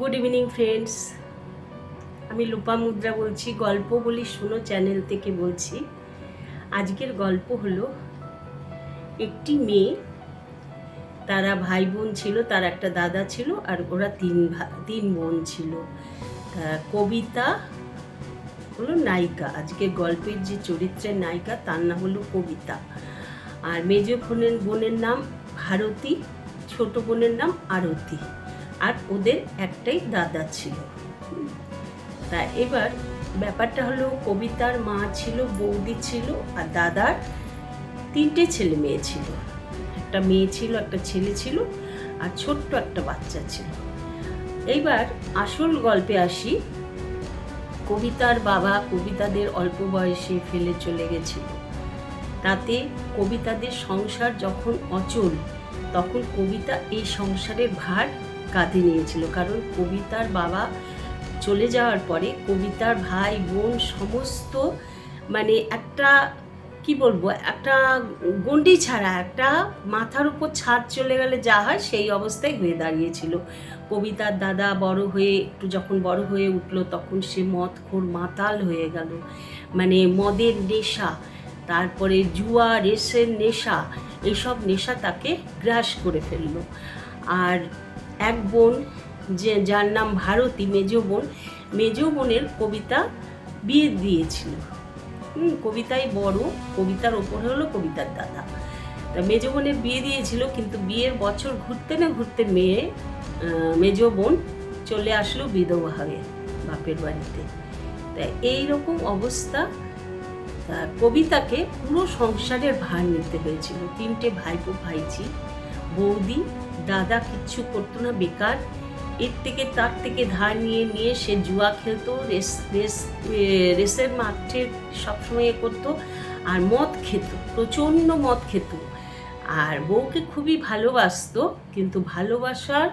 Good evening friends, আমি লোপামুদ্রা বলছি। গল্প বলি শুনো চ্যানেল থেকে বলছি। আজকের গল্প হলো একটি মেয়ে, তারা ভাই বোন ছিল, তার একটা দাদা ছিল আর ওরা তিন বোন ছিল। কবিতা হলো নায়িকা। আজকের গল্পের যে চরিত্রের নায়িকা তার নাম হলো কবিতা। আর মেজ বোনের নাম ভারতী, ছোট বোনের নাম আরতি। আর ওদের একটাই দাদা ছিল। তা এবার ব্যাপারটা হলো, কবিতার মা ছিল, বৌদি ছিল, আর দাদার তিনটে ছেলে মেয়ে ছিল। একটা মেয়ে ছিল, একটা ছেলে ছিল, আর ছোট্ট একটা বাচ্চা ছিল। এইবার আসল গল্পে আসি। কবিতার বাবা কবিতাদের অল্প বয়সে ফেলে চলে গেছিল। তাতে কবিতাদের সংসার যখন অচল, তখন কবিতা এই সংসারের ভার কাঁধে নিয়েছিল। কারণ কবিতার বাবা চলে যাওয়ার পরে কবিতার ভাই বোন সমস্ত একটা কি বলবো, একটা গণ্ডি ছাড়া, একটা মাথার উপর ছাদ চলে গেলে যা হয় সেই অবস্থায় হয়ে দাঁড়িয়েছিল। কবিতার দাদা যখন বড় হয়ে উঠলো, তখন সে মদখোর মাতাল হয়ে গেল। মদের নেশা, তারপরে জুয়া রেসের নেশা, এইসব নেশা তাকে গ্রাস করে ফেললো। আর এক বোন, যার নাম ভারতী, মেজ বোনের কবিতা বিয়ে দিয়েছিল। কবিতাই বড়, কবিতার ওপর হলো কবিতার দাদা। তা মেজ বোনের বিয়ে দিয়েছিল, কিন্তু বিয়ের বছর ঘুরতে না ঘুরতে মেজ বোন চলে আসলো বিধবা হয়ে বাপের বাড়িতে। তা এইরকম অবস্থা, কবিতাকে পুরো সংসারের ভার নিতে হয়েছিল। তিনটে ভাইঝি, বৌদি, দাদা কিচ্ছু করতো না, বেকার। এর থেকে তার থেকে ধার নিয়ে সে জুয়া খেলতো, রেসের মাঠে সবসময় করতো, আর মদ খেত, প্রচণ্ড মদ খেত। আর বউকে খুবই ভালোবাসতো, কিন্তু ভালোবাসার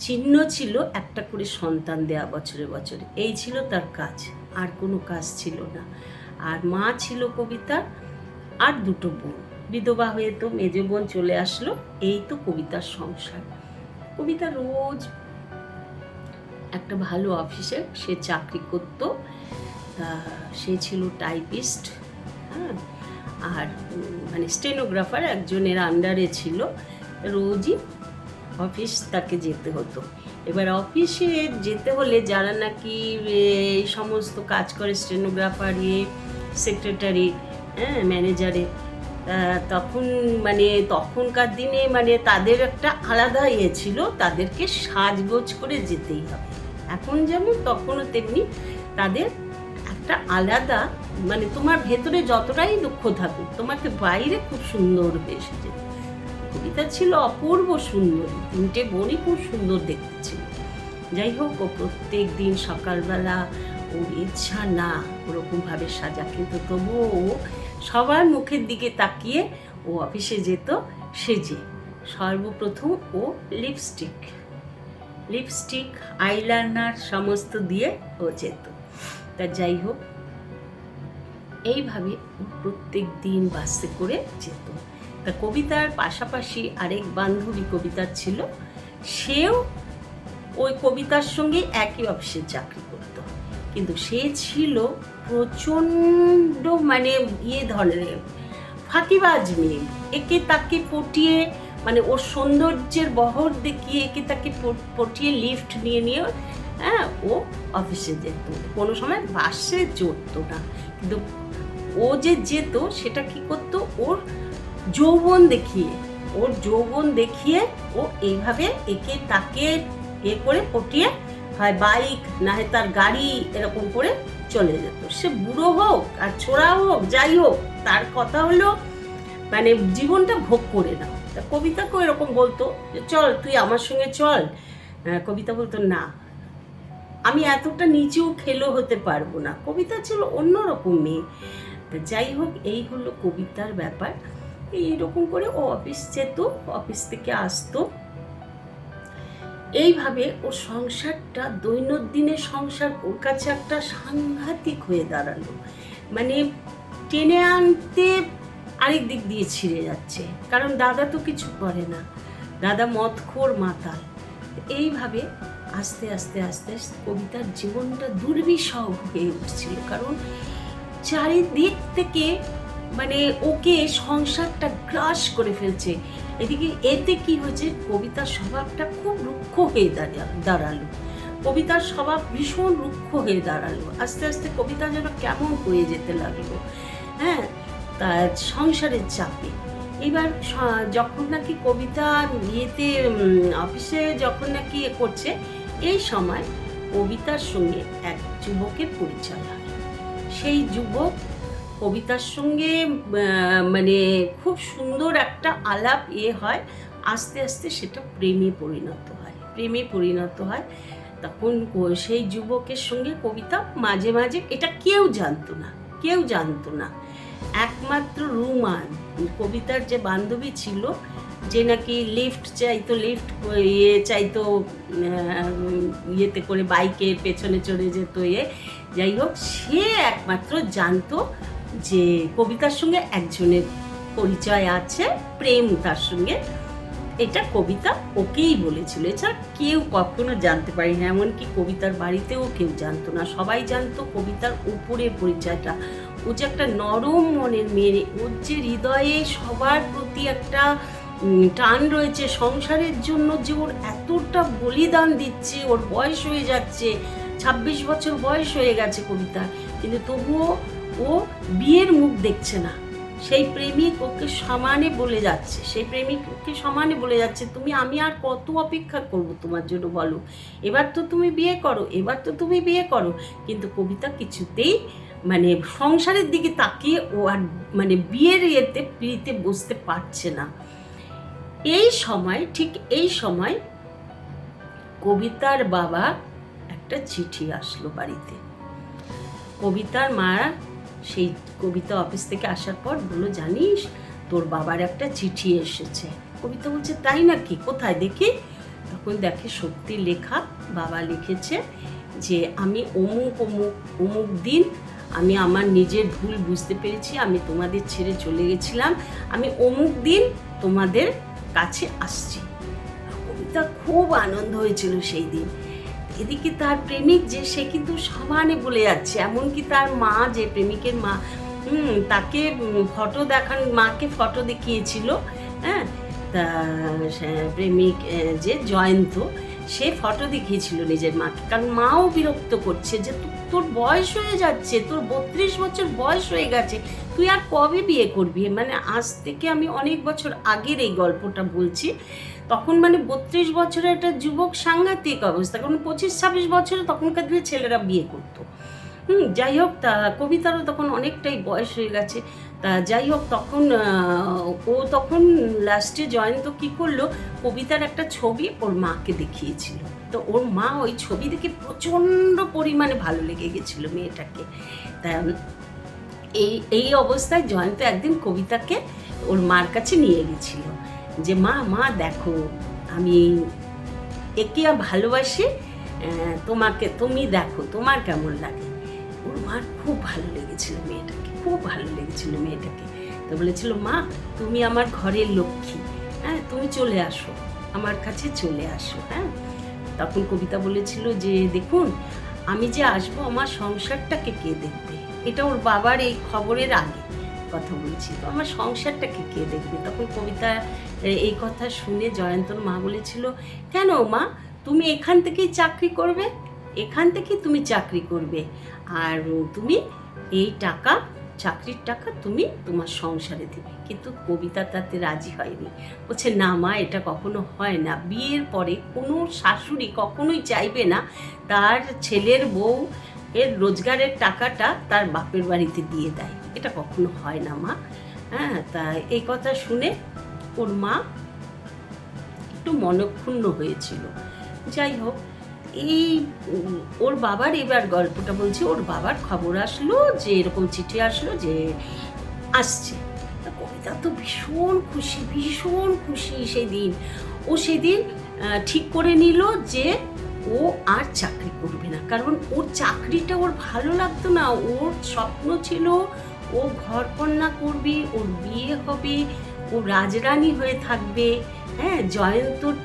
চিহ্ন ছিল একটা করে সন্তান দেয়া বছরে বছরে। এই ছিল তার কাজ, আর কোনো কাজ ছিল না। আর মা ছিল কবিতার, আর দুটো বোন। বিধবা হয়ে তো মেজ বোন চলে আসলো। এই তো কবিতার সংসার। কবিতা রোজ একটা ভালো অফিসে সে চাকরি করত। তা সে ছিল টাইপিস্ট, হ্যাঁ, আর স্টেনোগ্রাফার একজনের আন্ডারে ছিল। রোজই অফিস তাকে যেতে হতো। এবার অফিসে যেতে হলে যারা নাকি এই সমস্ত কাজ করে, স্টেনোগ্রাফার, সেক্রেটারি, হ্যাঁ, ম্যানেজারে, তখন তখনকার দিনে তাদের একটা আলাদা ছিল, তাদেরকে সাজগোজ করে যেতেই হবে। এখন যেমন তখনও তেমনি তাদের একটা আলাদা, তোমার ভেতরে যতটাই দুঃখ থাকুক, তোমাকে বাইরে খুব সুন্দর এসে যেত। কবিতা ছিল অপূর্ব সুন্দর, তিনটে বোনই খুব সুন্দর দেখতে ছিল। যাই হোক, ও প্রত্যেক দিন সকালবেলা, ওর ইচ্ছা না ওরকমভাবে সাজা, কিন্তু তবুও ও সবার মুখের দিকে তাকিয়ে ও অফিসে যেত সেজে। সর্বপ্রথম ও লিপস্টিক, আইলাইনার সমস্ত দিয়ে ও যেত। তা যাই হোক, এইভাবে প্রত্যেক দিন বাসে করে যেত। তা কবিতার পাশাপাশি আরেক বান্ধবী কবিতার ছিল, সেও ওই কবিতার সঙ্গে একই অফিসে চাকরি করত। কিন্তু সে ছিল প্রচণ্ড ধরনের ফাঁকিবাজ মেয়ে। একে তাকে পটিয়ে, ওর সৌন্দর্যের বহর দেখিয়ে একে তাকে পটিয়ে লিফট নিয়ে হ্যাঁ, ও অফিসে যেত। কোনো সময় বাসে চড়তো না, কিন্তু ও যে যেত সেটা কি করতো, ওর যৌবন দেখিয়ে ও এইভাবে একে তাকে করে পটিয়ে, হয় বাইক না হয় তার গাড়ি, এরকম করে চলে যেত। সে বুড়ো হোক আর ছোড়া হোক, যাই হোক, তার কথা হলো জীবনটা ভোগ করে নাও। তা কবিতাকেও এরকম বলতো যে চল তুই আমার সঙ্গে চল। কবিতা বলতো না, আমি এতটা নিচেও খেলো হতে পারবো না। কবিতা ছিল অন্যরকম মেয়ে। যাই হোক, এই হলো কবিতার ব্যাপার। এইরকম করে ও অফিস যেত, অফিস থেকে আসতো। এইভাবে ওর সংসারটা, দৈনন্দিনের সংসার ওর কাছে একটা সাংঘাতিক হয়ে দাঁড়ালো। টেনে আনতে আরেক দিক দিয়ে ছিঁড়ে যাচ্ছে, কারণ দাদা তো কিছু করে না, দাদা মদখোর মাতাল। এইভাবে আস্তে আস্তে আস্তে কবিতার জীবনটা দুর্বিষহ হয়ে উঠছিল, কারণ চারিদিক থেকে মানে ওকে সংসারটা গ্রাস করে ফেলছে। এদিকে এতে কি হয়েছে, কবিতার স্বভাবটা খুব রুক্ষ হয়ে দাঁড়ালো। কবিতার স্বভাব ভীষণ রুক্ষ হয়ে দাঁড়ালো। আস্তে আস্তে কবিতা যেন কেমন হয়ে যেতে লাগলো, হ্যাঁ, তার সংসারের চাপে। এবার যখন নাকি কবিতা ইয়েতে অফিসে যখন নাকি করছে, এই সময় কবিতার সঙ্গে এক যুবকের পরিচয় হয়। সেই যুবক কবিতার সঙ্গে মানে খুব সুন্দর একটা আলাপ হয়। আস্তে আস্তে সেটা প্রেমে পরিণত হয়। তখন সেই যুবকের সঙ্গে কবিতা মাঝে মাঝে, এটা কেউ জানতো না, একমাত্র রুমা, কবিতার যে বান্ধবী ছিল, যে নাকি লিফট চাইতো ইয়েতে করে বাইকের পেছনে চড়ে যেত, যাই হোক, সে একমাত্র জানতো যে কবিতার সঙ্গে একজনের পরিচয় আছে, প্রেম তার সঙ্গে। এটা কবিতা ওকেই বলেছিল, এছাড়া কেউ কখনো জানতে পারি না। এমনকি কবিতার বাড়িতেও কেউ জানতো না। সবাই জানতো কবিতার উপরের পরিচয়টা। ও যে একটা নরম মনের মেয়ে, ওর যে হৃদয়ে সবার প্রতি একটা টান রয়েছে সংসারের জন্য, যে ওর এতটা বলিদান দিচ্ছে। ওর বয়স হয়ে যাচ্ছে, 26 বছর বয়স হয়ে গেছে কবিতা, কিন্তু তবুও ও বিয়ের মুখ দেখছে না। সেই প্রেমিক ওকে সমানে বলে যাচ্ছে, তুমি, আমি আর কত অপেক্ষা করব তোমার জন্য, বলো, এবার তো তুমি বিয়ে করো। কিন্তু কবিতা কিছুতেই মানে সংসারের দিকে তাকিয়ে ও আর মানে বিয়ের পিড়িতে বসতে পারছে না। ঠিক এই সময় কবিতার বাবা একটা চিঠি আসলো বাড়িতে। কবিতার মা সেই কবিতা অফিস থেকে আসার পর বললো, জানিস তোর বাবার একটা চিঠি এসেছে। কবিতা বলছে, তাই নাকি, কোথায় দেখি? তখন দেখে সত্যি লেখা। বাবা লিখেছে যে, আমি অমুক দিন আমি আমার নিজের ভুল বুঝতে পেরেছি, আমি তোমাদের ছেড়ে চলে গেছিলাম, আমি অমুক দিন তোমাদের কাছে আসছি। কবিতা খুব আনন্দ হয়েছিল সেই দিন। এদিকে তার প্রেমিক যে, সে কিন্তু সমানে বলে যাচ্ছে। এমনকি তার মা, যে প্রেমিকের মা, তাকে মাকে ফটো দেখিয়েছিল, হ্যাঁ, তা প্রেমিক যে জয়ন্ত, সে ফটো দেখিয়েছিল নিজের মাকে, কারণ মাও বিরক্ত করছে যে তোর বয়স হয়ে যাচ্ছে, তোর 32 বছর বয়স হয়ে গেছে, তুই আর কবে বিয়ে করবি? মানে আজ থেকে আমি অনেক বছর আগের এই গল্পটা বলছি। তখন মানে 32 বছরের একটা যুবক, সাংঘাতিক অবস্থা, কারণ 25-26 বছরে তখনকার দিনে ছেলেরা বিয়ে করতো। যাই হোক, তা কবিতারও তখন অনেকটাই বয়স হয়ে গেছে। তা যাই হোক, তখন লাস্টে জয়ন্ত কি করলো, কবিতার একটা ছবি ওর মাকে দেখিয়েছিল। তো ওর মা ওই ছবি দেখে প্রচণ্ড পরিমাণে ভালো লেগে গেছিলো মেয়েটাকে। তা এই অবস্থায় জয়ন্ত একদিন কবিতাকে ওর মার কাছে নিয়ে গেছিল, যে মা দেখো, আমি একে ভালোবাসি, তুমি দেখো তোমার কেমন লাগে। ওর মার খুব ভালো লেগেছিল মেয়েটাকে। তো বলেছিল, মা তুমি আমার ঘরের লক্ষ্মী, হ্যাঁ, তুমি চলে আসো, আমার কাছে চলে আসো। হ্যাঁ, তখন কবিতা বলেছিল যে, দেখুন, আমি যে আসবো, আমার সংসারটাকে কে দেখবে? এটা ওর বাবার এই খবরের আগে কথা বলছি, তো আমার সংসারটাকে কে দেখবে? তখন কবিতা এই কথা শুনে জয়ন্তর মা বলেছিল, কেন মা, তুমি এখান থেকেই চাকরি করবে, আর তুমি এই চাকরির টাকা তুমি তোমার সংসারে দেবে। কিন্তু কবিতা তাতে রাজি হয়নি। বলছে, না মা, এটা কখনো হয় না। বিয়ের পরে কোনো শাশুড়ি কখনোই চাইবে না তার ছেলের বউ এর রোজগারের টাকাটা তার বাপের বাড়িতে দিয়ে দেয়, এটা কখনো হয় না মা। হ্যাঁ, তা এই কথা শুনে ওর মা একটু মনক্ষুণ্ণ হয়েছিল। যাই হোক, ওর বাবার, এবার গল্পটা বলছি, ওর বাবার খবর আসলো যে এরকম চিঠি আসলো যে আসছে। তা কবিতা তো ভীষণ খুশি সেদিন। ও সেদিন ঠিক করে নিল যে ও আর চাকরি করবে না, কারণ ওর চাকরিটা ওর ভালো লাগতো না। ওর স্বপ্ন ছিল ও ঘরকন্যা করবে, ওর বিয়ে হবে, ও রাজরানী হয়ে থাকবে, হ্যাঁ, জয়ন্তর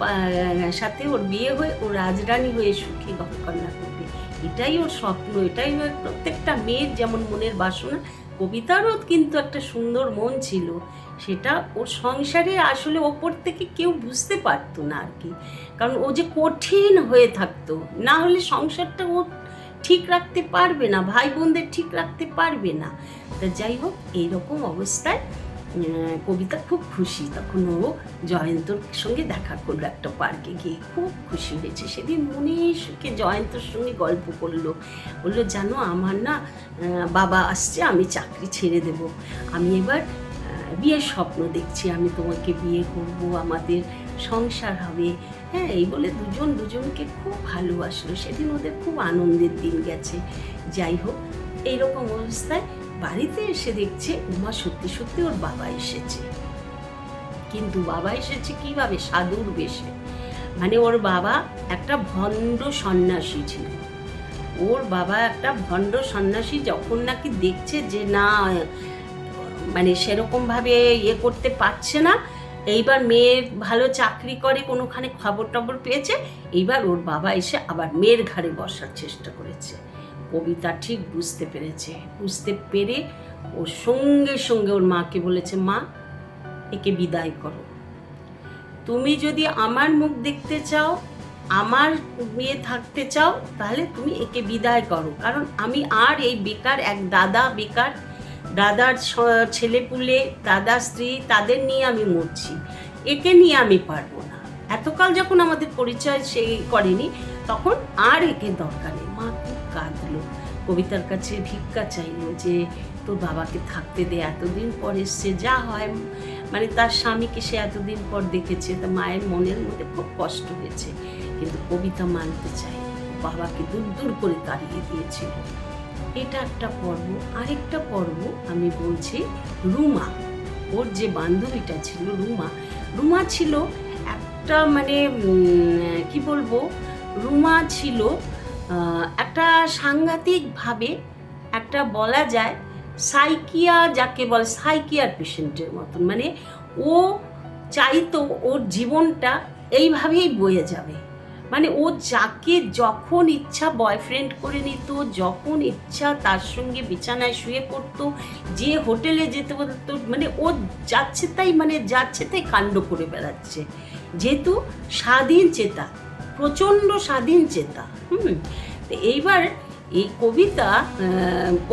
সাথে ওর বিয়ে হয়ে ও রাজরানী হয়ে সুখী ঘরকন্যা করবে, এটাই ওর স্বপ্ন, এটাই ওর প্রত্যেকটা মেয়ের যেমন মনের বাসনা। কবিতারও কিন্তু একটা সুন্দর মন ছিল, সেটা ওর সংসারে আসলে ওপর থেকে কেউ বুঝতে পারতো না আর কি, কারণ ও যে কঠিন হয়ে থাকতো, না হলে সংসারটা ও ঠিক রাখতে পারবে না, ভাই বোনদের ঠিক রাখতে পারবে না। তা যাই হোক, এইরকম অবস্থায় কবিতা খুব খুশি, তখন ও জয়ন্তর সঙ্গে দেখা করলো একটা পার্কে গিয়ে, খুব খুশি হয়েছে সেদিন, মনে সুখে জয়ন্তর সঙ্গে গল্প করলো, বললো জানো আমার না বাবা আসছে, আমি চাকরি ছেড়ে দেব, আমি এবার বিয়ের স্বপ্ন দেখছি, আমি তোমাকে বিয়ে করব, আমাদের সংসার হবে। হ্যাঁ, এই বলে দুজন দুজনকে খুব ভালোবাসলো, সেদিন ওদের খুব আনন্দের দিন গেছে। যাই হোক, এইরকম অবস্থায় বাড়িতে এসে দেখছে উমা সত্যি সত্যি ওর বাবা এসেছে, কিন্তু বাবা এসেছে কিভাবে, সাধুর বেশে। মানে ওর বাবা একটা ভণ্ড সন্ন্যাসী ছিল, ওর বাবা একটা ভণ্ড সন্ন্যাসী, যখন নাকি দেখছে যে না মানে সেরকমভাবে ইয়ে করতে পারছে না, এইবার মেয়ের ভালো চাকরি করে কোনোখানে খবর টবর পেয়েছে, এইবার ওর বাবা এসে আবার মেয়ের ঘাড়ে বসার চেষ্টা করেছে। কবিতা ঠিক বুঝতে পেরেছে, বুঝতে পেরে ওর সঙ্গে সঙ্গে ওর মাকে বলেছে, মা একে বিদায় করো, তুমি যদি আমার মুখ দেখতে চাও, আমার মেয়ে থাকতে চাও, তাহলে তুমি একে বিদায় করো, কারণ আমি আর এই বেকার এক দাদা, বেকার দাদার ছেলেপুলে, দাদার স্ত্রী, তাদের নিয়ে আমি মরছি, একে নিয়ে আমি পারবো না, এতকাল যখন আমাদের পরিচয় সে করেনি, তখন আর একে দরকার নেই। মা খুব কাঁদলো, কবিতার কাছে ভিক্ষা চাইলো যে তোর বাবাকে থাকতে দে, এতদিন পর এসছে, যা হয় মানে তার স্বামীকে সে এতদিন পর দেখেছে, তা মায়ের মনের মধ্যে খুব কষ্ট হয়েছে, কিন্তু কবিতা মানতে চায়, বাবাকে দূর দূর করে তাড়িয়ে দিয়েছিল। এটা একটা পর্ব। আরেকটা পর্ব আমি বলছি, রুমা, ওর যে বান্ধবীটা ছিল রুমা, রুমা ছিল একটা মানে কি বলবো, রুমা ছিল একটা সাংঘাতিকভাবে একটা বলা যায় সাইকিয়া, যাকে বলে সাইকিয়ার পেশেন্টের মতন, মানে ও চাইতো ওর জীবনটা এইভাবেই বয়ে যাবে, মানে ও যাকে যখন ইচ্ছা বয়ফ্রেন্ড করে নিত, যখন ইচ্ছা তার সঙ্গে বিছানায় শুয়ে পড়তো, যে হোটেলে যেতে বলতো, মানে ও যাচ্ছে তাই, মানে যাচ্ছে তাই কাণ্ড করে বেড়াচ্ছে, যেহেতু স্বাধীন চেতা, প্রচণ্ড স্বাধীন চেতা। তো এইবার এই কবিতা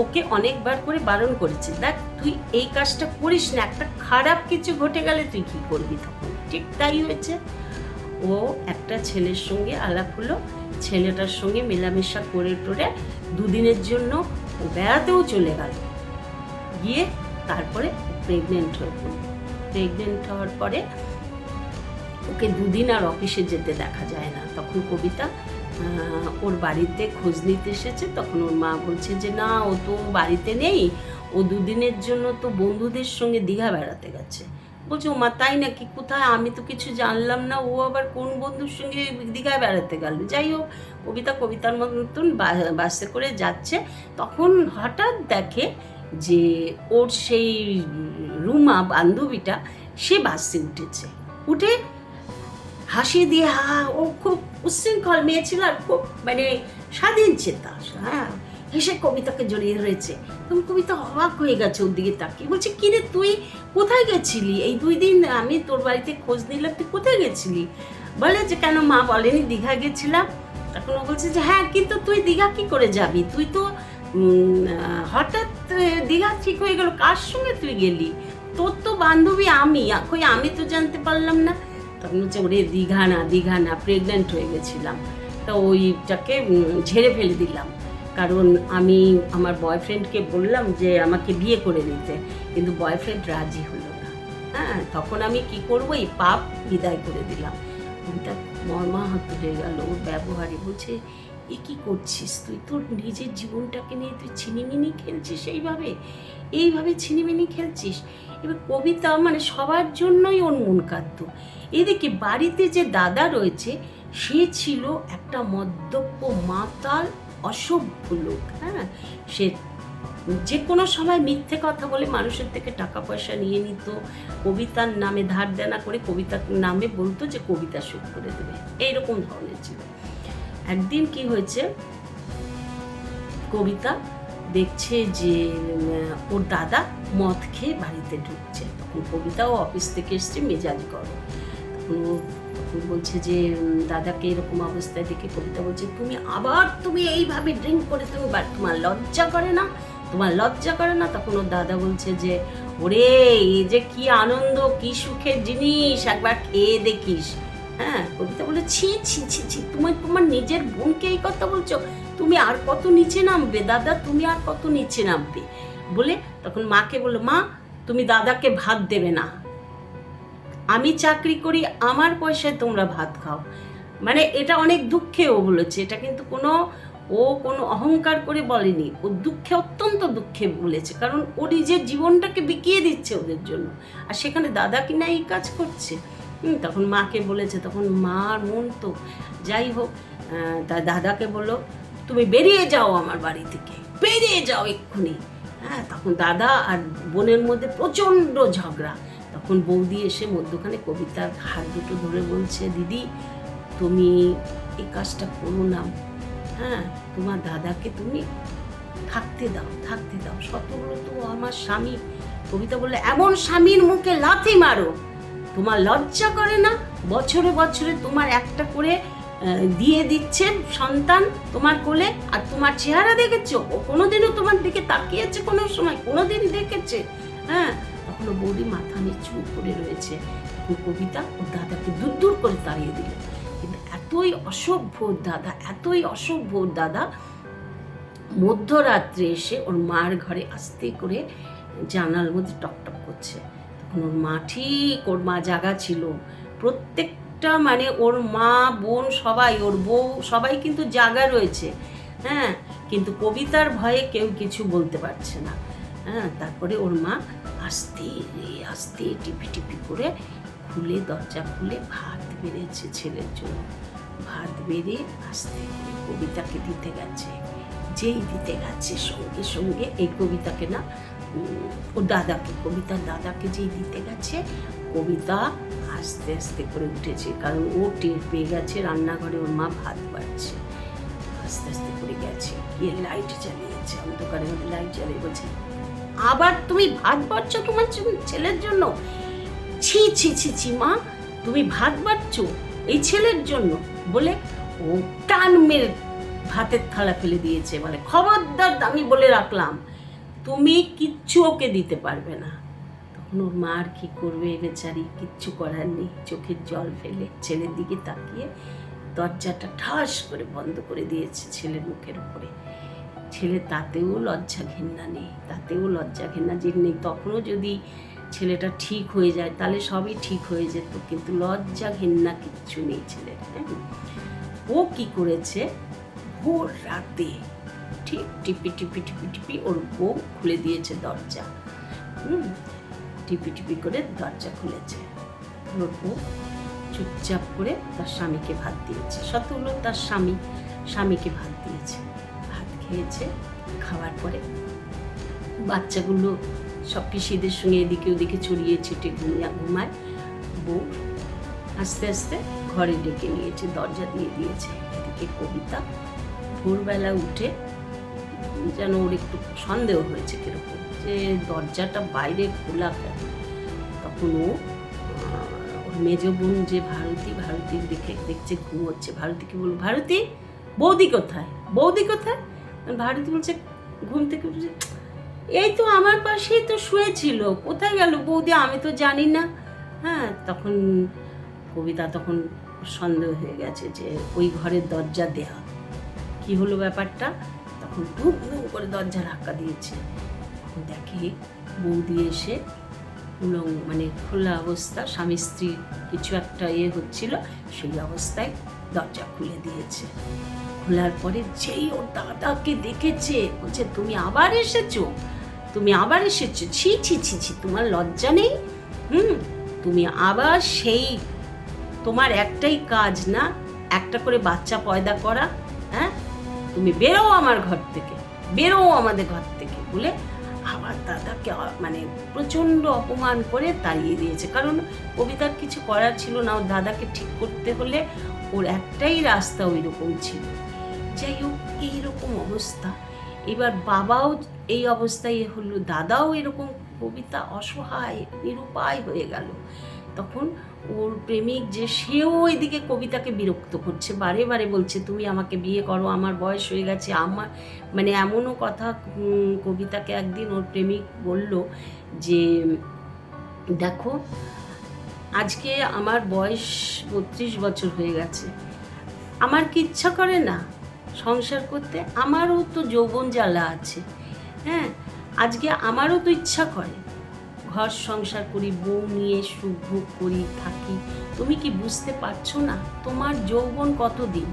ওকে অনেকবার করে বারণ করেছে, দেখ তুই এই কাজটা করিস না, একটা খারাপ কিছু ঘটে গেলে তুই কী করবি তখন। ঠিক তাই হয়েছে, ও একটা ছেলের সঙ্গে আলাপ হলো, ছেলেটার সঙ্গে মেলামেশা করে টোরে দুদিনের জন্য বেড়াতেও চলে গেল, গিয়ে তারপরে প্রেগনেন্ট হয়ে পড়ল। প্রেগনেন্ট হওয়ার পরে ওকে দুদিন আর অফিসে যেতে দেখা যায় না। তখন কবিতা ওর বাড়িতে খোঁজ নিতে এসেছে, তখন ওর মা বলছে যে না, ও তো বাড়িতে নেই, ও দুদিনের জন্য তো বন্ধুদের সঙ্গে দীঘা বেড়াতে গেছে। বলছে ও মা তাই নাকি, কোথায়, আমি তো কিছু জানলাম না, ও আবার কোন বন্ধুর সঙ্গে দীঘায় বেড়াতে গেল। যাই হোক, কবিতার মতন বাসে করে যাচ্ছে, তখন হঠাৎ দেখে যে ওর সেই রুমা বান্ধবীটা সে বাসে উঠেছে, উঠে হাসি দিয়ে ও খুব উচ্ছৃঙ্খল মেয়ে ছিল আর খুব মানে স্বাধীন চেতা, হ্যাঁ, হেসে কবিতাকে জড়িয়ে রয়েছে। তখন কবিতা অবাক হয়ে গেছে ওর দিকে তাকিয়ে, বলছে কিরে তুই কোথায় গেছিলি, এই 2 দিন আমি তোর বাড়িতে খোঁজ নিলাম, তুই কোথায় গেছিলি? বলে যে কেন মা বলেনি দীঘা গেছিলাম। তখন ও বলছে যে হ্যাঁ, কিন্তু তুই দীঘা কি করে যাবি, তুই তো হঠাৎ দীঘা ঠিক হয়ে গেল, কার সঙ্গে তুই গেলি, তোর তো বান্ধবী আমি তো জানতে পারলাম না। তখন হচ্ছে ওরে দীঘা না, প্রেগনেন্ট হয়ে গেছিলাম, তা ওইটাকে ঝেড়ে ফেলে দিলাম, কারণ আমি আমার বয়ফ্রেন্ডকে বললাম যে আমাকে বিয়ে করে নিতে, কিন্তু বয়ফ্রেন্ড রাজি হলো না। হ্যাঁ, তখন আমি কি করবো, এই পাপ বিদায় করে দিলাম। ওইটা মর্মাহত হয়ে গেল ওর ব্যবহারে। বলছে এ কী করছিস তুই, তোর নিজের জীবনটাকে নিয়ে তুই ছিনিমিনি খেলছিস, এইভাবে ছিনিমিনি খেলছিস। এবার কবিতা মানে সবার জন্যই ওর মন কাঁদত। এদিকে বাড়িতে যে দাদা রয়েছে, সে ছিল একটা মদ্যপ মাতাল অসভ্য লোক। হ্যাঁ, সে যে কোনো সময় মিথ্যে কথা বলে মানুষের থেকে টাকা পয়সা নিয়ে নিত, কবিতার নামে ধার দেনা করে কবিতার নামে বলতো যে কবিতা শোধ করে দেবে, এইরকম ধরনের ছিল। একদিন কি হয়েছে, কবিতা দেখছে যে ওর দাদা মদ খেয়ে বাড়িতে ঢুকছে। তখন কবিতাও অফিস থেকে এসছে, মেজাজ গরম। তখন বলছে যে দাদাকে এরকম অবস্থায় দেখে কবিতা বলছে, তুমি এইভাবে ড্রিঙ্ক করে তোমার লজ্জা করে না, তোমার লজ্জা করে না? তখন ওর দাদা বলছে যে ওরে, এই যে কি আনন্দ, কি সুখের জিনিস, একবার খেয়ে দেখিস। হ্যাঁ, কবিতা বলে ছি ছি ছি ছি, তুমি তোমার নিজের বোনকে এই কথা বলছো? তুমি আর কত নিচে নামবে দাদা, তুমি আর কত নিচে নামবে বলে তখন মাকে বললো, মা তুমি দাদাকে ভাত দেবে না, আমি চাকরি করি, আমার পয়সায় তোমরা ভাত খাও। মানে এটা অনেক দুঃখে ও বলেছে, এটা কিন্তু কোনো অহংকার করে বলেনি, ও দুঃখে, অত্যন্ত দুঃখে বলেছে, কারণ ও নিজের জীবনটাকে বিকিয়ে দিচ্ছে ওদের জন্য, আর সেখানে দাদা কিনা এই কাজ করছে। তখন মাকে বলেছে, তখন মার মন তো যাই হোক, তার দাদাকে বললো, তুমি বেরিয়ে যাও আমার বাড়ি থেকে, বেরিয়ে যাও এক্ষুনি। হ্যাঁ, তখন দাদা আর বোনের মধ্যে প্রচণ্ড ঝগড়া। তখন বৌদি এসে মধ্যখানে কবিতার হাত দুটো ধরে বলছে, দিদি তুমি এই কাজটা করো না, হ্যাঁ, তোমার দাদাকে তুমি থাকতে দাও, থাকতে দাও, শতগুলো তো আমার স্বামী। কবিতা বললে, এমন স্বামীর মুখে লাথি মারো, তোমার লজ্জা করে না? বছরে বছরে তোমার একটা করে দিয়ে দিচ্ছে সন্তান তোমার কোলে, আর তোমার চেহারা দেখেছো? ও কোনোদিনও তোমার দিকে তাকিয়েছে কোনো সময়? কোনোদিন দেখেছে? হ্যাঁ, তখন বৌদি মাথা নিচু করে রয়েছে। কবিতা ওর দাদাকে দূর দূর করে তাড়িয়ে দিল। কিন্তু এতই অসভ্য দাদা, এতই অসভ্য দাদা, মধ্যরাত্রে এসে ওর মার ঘরে আস্তে করে জানালার মধ্যে টকটক করছে। তখন ওর মা, ঠিক ওর মা জাগা ছিল, প্রত্যেকটা মানে ওর মা বোন সবাই, ওর বউ সবাই কিন্তু জাগা রয়েছে। হ্যাঁ, কিন্তু কবিতার ভয়ে কেউ কিছু বলতে পারছে না। হ্যাঁ, তারপরে ওর মা আস্তে আস্তে টিপি টিপি করে খুলে, দরজা খুলে ভাত বেড়েছে ছেলের জন্য। ভাত বেড়ে আস্তে করে কবিতাকে দিতে গেছে। যেই দিতে গেছে সঙ্গে সঙ্গে এই কবিতাকে না, ও দাদাকে, কবিতার দাদাকে যেই দিতে গেছে, কবিতা আস্তে আস্তে করে উঠেছে, কারণ ও টের পেয়ে গেছে রান্নাঘরে ওর মা ভাত বাড়ছে। আস্তে আস্তে করে গেছে, গিয়ে লাইট জ্বালিয়েছে, অন্ধকারের মধ্যে লাইট জ্বালিয়ে বলছে, আবার তুমি ভাত বাড়ছো তোমার ছেলের জন্য? ছি ছি ছি ছি মা, তুমি ভাত বাড়ছো এই ছেলের জন্য? বলে ও টান মেরে ভাতের থালা ফেলে দিয়েছে। বলে, খবরদার, আমি বলে রাখলাম, তুমি কিচ্ছু ওকে দিতে পারবে না। তখন ওর মা আর কি করবে বেচারি, কিচ্ছু করার নেই, চোখের জল ফেলে ছেলের দিকে তাকিয়ে দরজাটা ঠাস করে বন্ধ করে দিয়েছে ছেলের মুখের উপরে। ছেলে তাতেও লজ্জা ঘেন্না নেই, তাতেও লজ্জা ঘেন্না যে নেই। তখনও যদি ছেলেটা ঠিক হয়ে যায় তাহলে সবই ঠিক হয়ে যেত, কিন্তু লজ্জা ঘেন্না কিচ্ছু নেই ছেলের। হ্যাঁ, ও কি করেছে, ভোর রাতে ঠিক টিপি টিপি টিপি টিপি ওর বউ খুলে দিয়েছে দরজা। টিপি টিপি করে দরজা খুলেছে, ওর বউ চুপচাপ করে তার স্বামীকে ভাত দিয়েছে। সত হলো তার স্বামীকে ভাত দিয়েছে, ভাত খেয়েছে। খাওয়ার পরে বাচ্চাগুলো সব পিসিদের সঙ্গে এদিকে ওদিকে ছড়িয়ে ছিটে ঘুমায়। বউ আস্তে আস্তে ঘরে ডেকে নিয়েছে, দরজা দিয়ে দিয়েছে। এদিকে কবিতা ভোরবেলা উঠে, যেন ওর একটু সন্দেহ হয়েছে কিরকম, যে দরজাটা বাইরে খোলা কেন। তখন ও ওর মেজ বোন যে ভারতী দেখছে ঘুমোচ্ছে, ভারতীকে বলল, ভারতী, বৌদি কোথায়? বৌদি কোথায়? ভারতী বলছে ঘুম থেকে উঠেছে, এই তো আমার পাশেই তো শুয়েছিল, কোথায় গেল বৌদি, আমি তো জানি না। হ্যাঁ, তখন কবিতা তখন সন্দেহ হয়ে গেছে যে ওই ঘরের দরজা দেয়া, কি হলো ব্যাপারটা। তখন ধুম ধুম করে দরজা ধাক্কা দিয়েছে। তখন দেখে বৌদি এসে মানে খোলা অবস্থা, স্বামী স্ত্রী কিছু একটা হচ্ছিল, সেই অবস্থায় দরজা খুলে দিয়েছে। খোলার পরে যেই ওর দাদাকে দেখেছে, বলছে, তুমি আবার এসেছো, তুমি আবার এসেছো, ছি ছি ছি ছি, তোমার লজ্জা নেই? তুমি আবার সেই, তোমার একটাই কাজ না, একটা করে বাচ্চা পয়দা করা? হ্যাঁ, তুমি বেরো আমার ঘর থেকে। বেরো আমাদের ঘর থেকে বলে আবার দাদাকে মানে প্রচণ্ড অপমান করে তাড়িয়ে দিয়েছে। কারণ কবিতার কিছু করার ছিল না, ওর দাদাকে ঠিক করতে হলে ওর একটাই রাস্তা ওই রকম ছিল। যাই হোক, এইরকম অবস্থা। এবার বাবাও এই অবস্থায় হলো, দাদাও এরকম, কবিতা অসহায় নিরুপায় হয়ে গেল। তখন ওর প্রেমিক যে, সেও এদিকে কবিতাকে বিরক্ত করছে, বারে বারে বলছে তুমি আমাকে বিয়ে করো, আমার বয়স হয়ে গেছে। আমার মানে এমনও কথা কবিতাকে একদিন ওর প্রেমিক বলল যে দেখো, আজকে আমার বয়স 32 বছর হয়ে গেছে, আমার কি ইচ্ছা করে না সংসার করতে? আমারও তো যৌবন জ্বালা আছে, হ্যাঁ, আজকে আমারও তো ইচ্ছা করে ঘর সংসার করি, বউ নিয়ে সুখ ভোগ করি, থাকি। তুমি কি বুঝতে পারছো না? তোমার যৌবন কতদিন,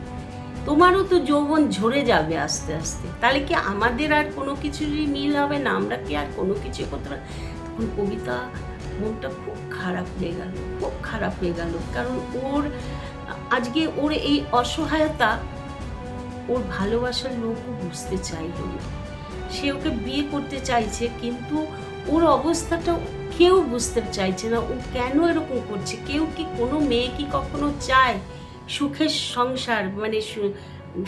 তোমারও তো যৌবন ঝরে যাবে আস্তে আস্তে। তাহলে কি আমাদের আর কোনো কিছুরই মিল হবে না? আমরা কি আর কোনো কিছু করতে পারি? তখন কবিতা মনটা খুব খারাপ হয়ে গেল, খুব খারাপ হয়ে গেল। কারণ ওর আজকে ওর এই অসহায়তা ওর ভালোবাসার লোকও বুঝতে চাইল না। সে ওকে বিয়ে করতে চাইছে, কিন্তু ওর অবস্থাটা কেউ বুঝতে চাইছে না। ও কেন এরকম করছে? কেউ কি, কোনো মেয়ে কি কখনো চায় সুখের সংসার, মানে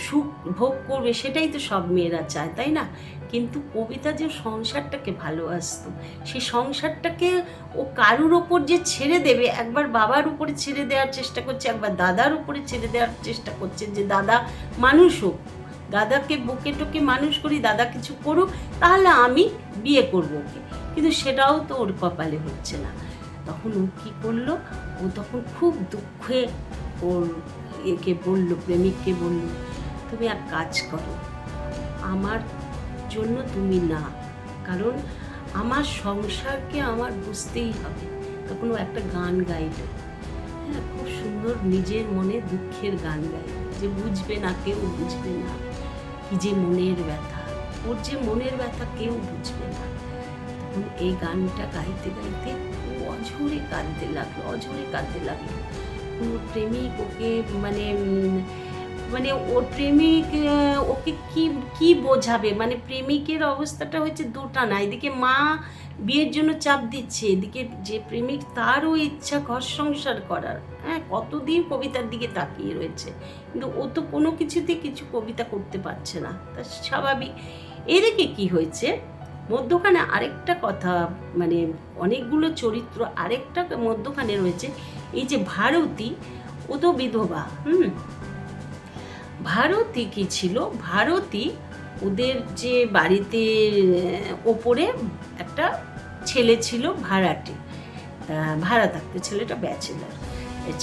সুখ ভোগ করবে? সেটাই তো সব মেয়েরা চায়, তাই না? কিন্তু কবিতা যে সংসারটাকে ভালোবাসতো, সেই সংসারটাকে ও কারুর ওপর যে ছেড়ে দেবে, একবার বাবার উপরে ছেড়ে দেওয়ার চেষ্টা করছে, একবার দাদার উপরে ছেড়ে দেওয়ার চেষ্টা করছে, যে দাদা মানুষ হোক, দাদাকে বুকে টোকে মানুষ করি, দাদা কিছু করুক, তাহলে আমি বিয়ে করবো ওকে। কিন্তু সেটাও তো ওর কপালে হচ্ছে না। তখন ও কী করলো? ও তখন খুব দুঃখে ওর একে বলল, প্রেমিককে বলল, তুমি এক কাজ করো, আমার জন্য তুমি না, কারণ আমার সংসারকে আমার বুঝতেই হবে। তখন ও একটা গান গাইল, হ্যাঁ, খুব সুন্দর, নিজের মনে দুঃখের গান গাইল, যে বুঝবে না, কেউ বুঝবে না কি যে মনের ব্যথা, ওর যে মনের ব্যথা কেউ বুঝবে না। তখন এই গানটা গাইতে গাইতে ও অঝরে কাঁদতে লাগলো, অঝরে কাঁদতে লাগলো। ওর প্রেমিক ওকে মানে মানে ওর প্রেমিক ওকে কি কি বোঝাবে? মানে প্রেমিকের অবস্থাটা হচ্ছে দুটা না, এদিকে মা বিয়ের জন্য চাপ দিচ্ছে, এদিকে যে প্রেমিক তারও ইচ্ছা ঘর সংসার করার, হ্যাঁ, কতদিন কবিতার দিকে তাকিয়ে রয়েছে, কিন্তু ও তো কোনো কিছুতে কিছু কবিতা করতে পারছে না, তা স্বাভাবিক। এদিকে কি হয়েছে, মধ্যখানে আরেকটা কথা, মানে অনেকগুলো চরিত্র আরেকটা মধ্যখানে রয়েছে। এই যে ভারতী, ও তো বিধবা, ভারতী কি ছিল? ভারতী ওদের যে বাড়িতে ওপরে একটা ছেলে ছিল ভাড়াটে, ভাড়া থাকতো, ছেলেটা ব্যাচেলার।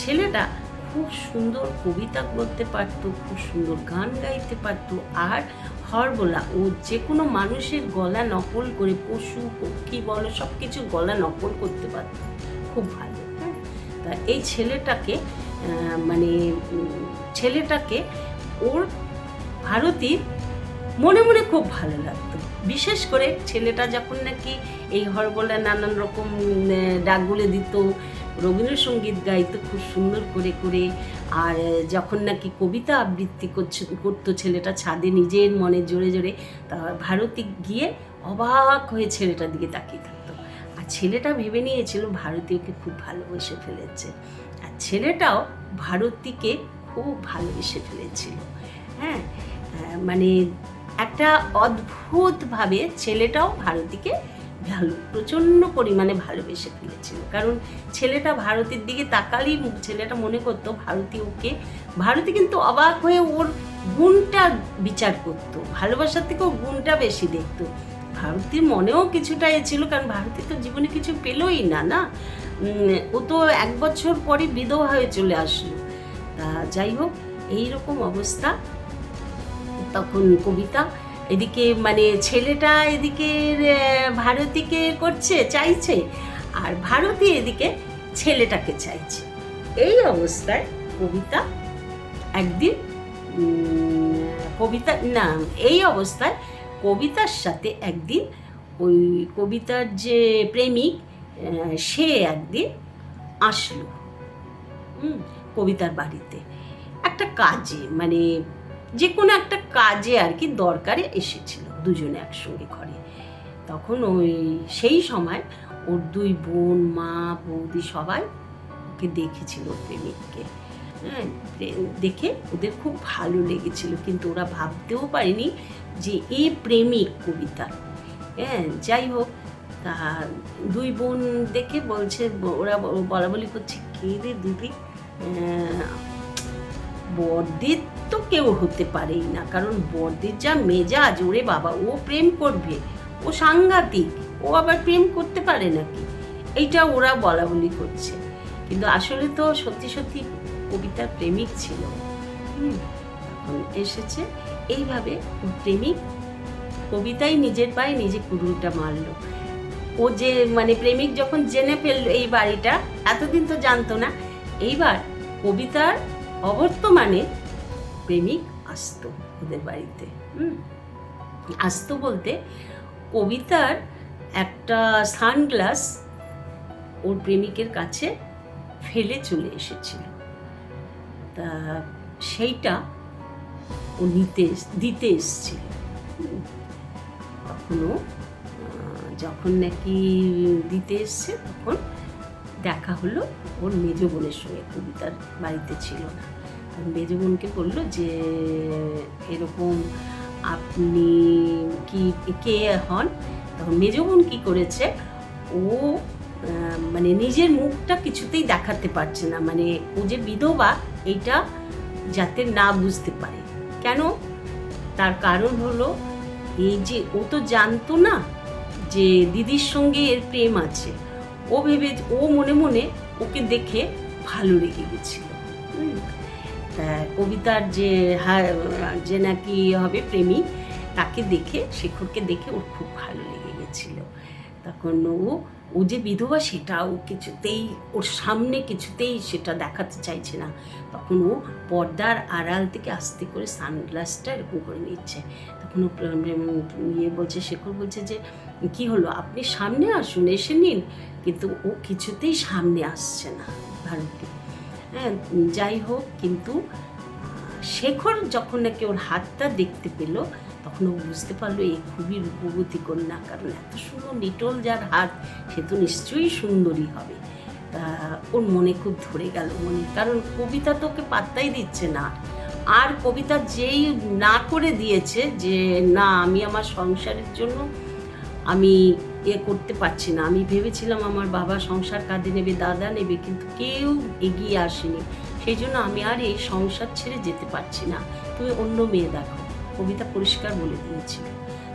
ছেলেটা খুব সুন্দর কবিতা বলতে পারতো, খুব সুন্দর গান গাইতে পারতো, আর হরবোলা, ও যে কোনো মানুষের গলা নকল করে, পশু পক্ষী বলো সব কিছু গলা নকল করতে পারতো, খুব ভালো। হ্যাঁ, তা এই ছেলেটাকে মানে ছেলেটাকে ওর ভারতীর মনে মনে খুব ভালো লাগতো। বিশেষ করে ছেলেটা যখন নাকি এই হরবোলা নানান রকম ডাকগুলো দিত, রবীন্দ্রসঙ্গীত গাইতো খুব সুন্দর করে করে, আর যখন নাকি কবিতা আবৃত্তি করতো ছেলেটা ছাদে নিজের মনে জোরে জোরে, তা ভারতী গিয়ে অবাক হয়ে ছেলেটার দিকে তাকিয়ে থাকতো। আর ছেলেটা ভেবে নিয়েছিল ভারতী ওকে খুব ভালোবেসে ফেলেছে, আর ছেলেটাও ভারতীকে খুব ভালোবেসে ফেলেছিল। হ্যাঁ, মানে একটা অদ্ভুতভাবে ছেলেটাও ভারতীকে প্রচণ্ড পরিমাণে ভালোবেসে ফেলেছিল। কারণ ছেলেটা ভারতীর দিকে তাকালেই ছেলেটা মনে করতো ভারতী ওকে, ভারতী কিন্তু অবাক হয়ে ওর গুণটা বিচার করতো, ভালোবাসার থেকেও গুণটা বেশি দেখতো। ভারতীর মনেও কিছুটা ছিল, কারণ ভারতী তো জীবনে কিছু পেলই না, না, ও তো 1 বছর পরে বিধবা হয়ে চলে আসলো। তা যাই হোক, এইরকম অবস্থা। তখন কবিতা এদিকে, মানে ছেলেটা এদিকে ভারতীকে করছে, চাইছে, আর ভারতী এদিকে ছেলেটাকে চাইছে। এই অবস্থায় কবিতা একদিন এই অবস্থায় কবিতার সাথে একদিন ওই কবিতার যে প্রেমিক সে একদিন আসলো কবিতার বাড়িতে একটা কাজে, মানে যে কোনো একটা কাজে আর কি দরকারে এসেছিল। দুজনে একসঙ্গে ঘরে। তখন ওই সেই সময় ওর 2 বোন, মা, বৌদি সবাই ওকে দেখেছিল, প্রেমিককে। হ্যাঁ, দেখে ওদের খুব ভালো লেগেছিল, কিন্তু ওরা ভাবতেও পারেনি যে এ প্রেমিক কবিতা। হ্যাঁ, যাই হোক, তা 2 বোন দেখে বলছে, ওরা বলাবলি করছে, কে রে দিদি, বড়দির তো কেউ হতে পারেই না, কারণ বড়দির যা মেজাজ, ওরে বাবা, ও প্রেম করবে, ও সাংঘাতিক, ও আবার প্রেম করতে পারে নাকি, এইটা ওরা বলাবলি করছে। কিন্তু আসলে তো সত্যি সত্যি কবিতার প্রেমিক ছিল। তখন এসেছে এইভাবে প্রেমিক কবিতাই নিজের পায়ে নিজে কুড়ুলটা মারলো। ও যে মানে প্রেমিক যখন জেনে ফেললো এই বাড়িটা, এতদিন তো জানতো না, এইবার কবিতার অবর্তমানে প্রেমিক আসতো ওদের বাড়িতে। আসতো বলতে, কবিতার একটা সানগ্লাস ওর প্রেমিকের কাছে ফেলে চলে এসেছিল, তা সেইটা ও দিতে এসেছিল। তখনও যখন নাকি দিতে এসছে, তখন দেখা হলো ওর মেজ বোনের সঙ্গে, কবিতার বাড়িতে ছিল না। মেজ বোনকে বললো যে এরকম আপনি কি কে হন? তখন মেজ বোন কী করেছে, ও মানে নিজের মুখটা কিছুতেই দেখাতে পারছে না, মানে ও যে বিধবা এইটা যাতে না বুঝতে পারে। কেন? তার কারণ হলো এই যে ও তো জানতো না যে দিদির সঙ্গে এর প্রেম আছে। ও মনে মনে ওকে দেখে ভালো লেগে গেছিল। কবিতার যে নাকি হবে প্রেমিক, তাকে দেখে, শেখরকে দেখে ওর খুব ভালো লেগে গেছিল। তখন ও যে বিধবা সেটা ও কিছুতেই, ওর সামনে কিছুতেই সেটা দেখাতে চাইছে না। তখন ও পর্দার আড়াল থেকে আস্তে করে সানগ্লাসটা এরকম করে নিচ্ছে। তখন ও বলছে, শেখর বলছে যে কি হলো, আপনি সামনে আসুন, এসে নিন। কিন্তু ও কিছুতেই সামনে আসছে না ভারতী। হ্যাঁ, যাই হোক, কিন্তু শেখর যখন নাকি ওর হাতটা দেখতে পেল, তখন ও বুঝতে পারলো এ খুবই রূপবতী কন্যা, কারণ এত সুন্দর নিটোল যার হাত, সে তো নিশ্চয়ই সুন্দরী হবে। তা ওর মনে খুব ধরে গেল মনে, কারণ কবিতা তো ওকে পাত্তাই দিচ্ছে না। আর কবিতা যেই না করে দিয়েছে যে না, আমি আমার সংসারের জন্য আমি করতে পারছি না, আমি ভেবেছিলাম আমার বাবা সংসার কাঁধে নেবে, দাদা নেবে, কিন্তু কেউ এগিয়ে আসেনি, সেই জন্য আমি আর এই সংসার ছেড়ে যেতে পারছি না, তুমি অন্য মেয়ে দেখো, কবিতা পরিষ্কার বলে দিয়েছিল।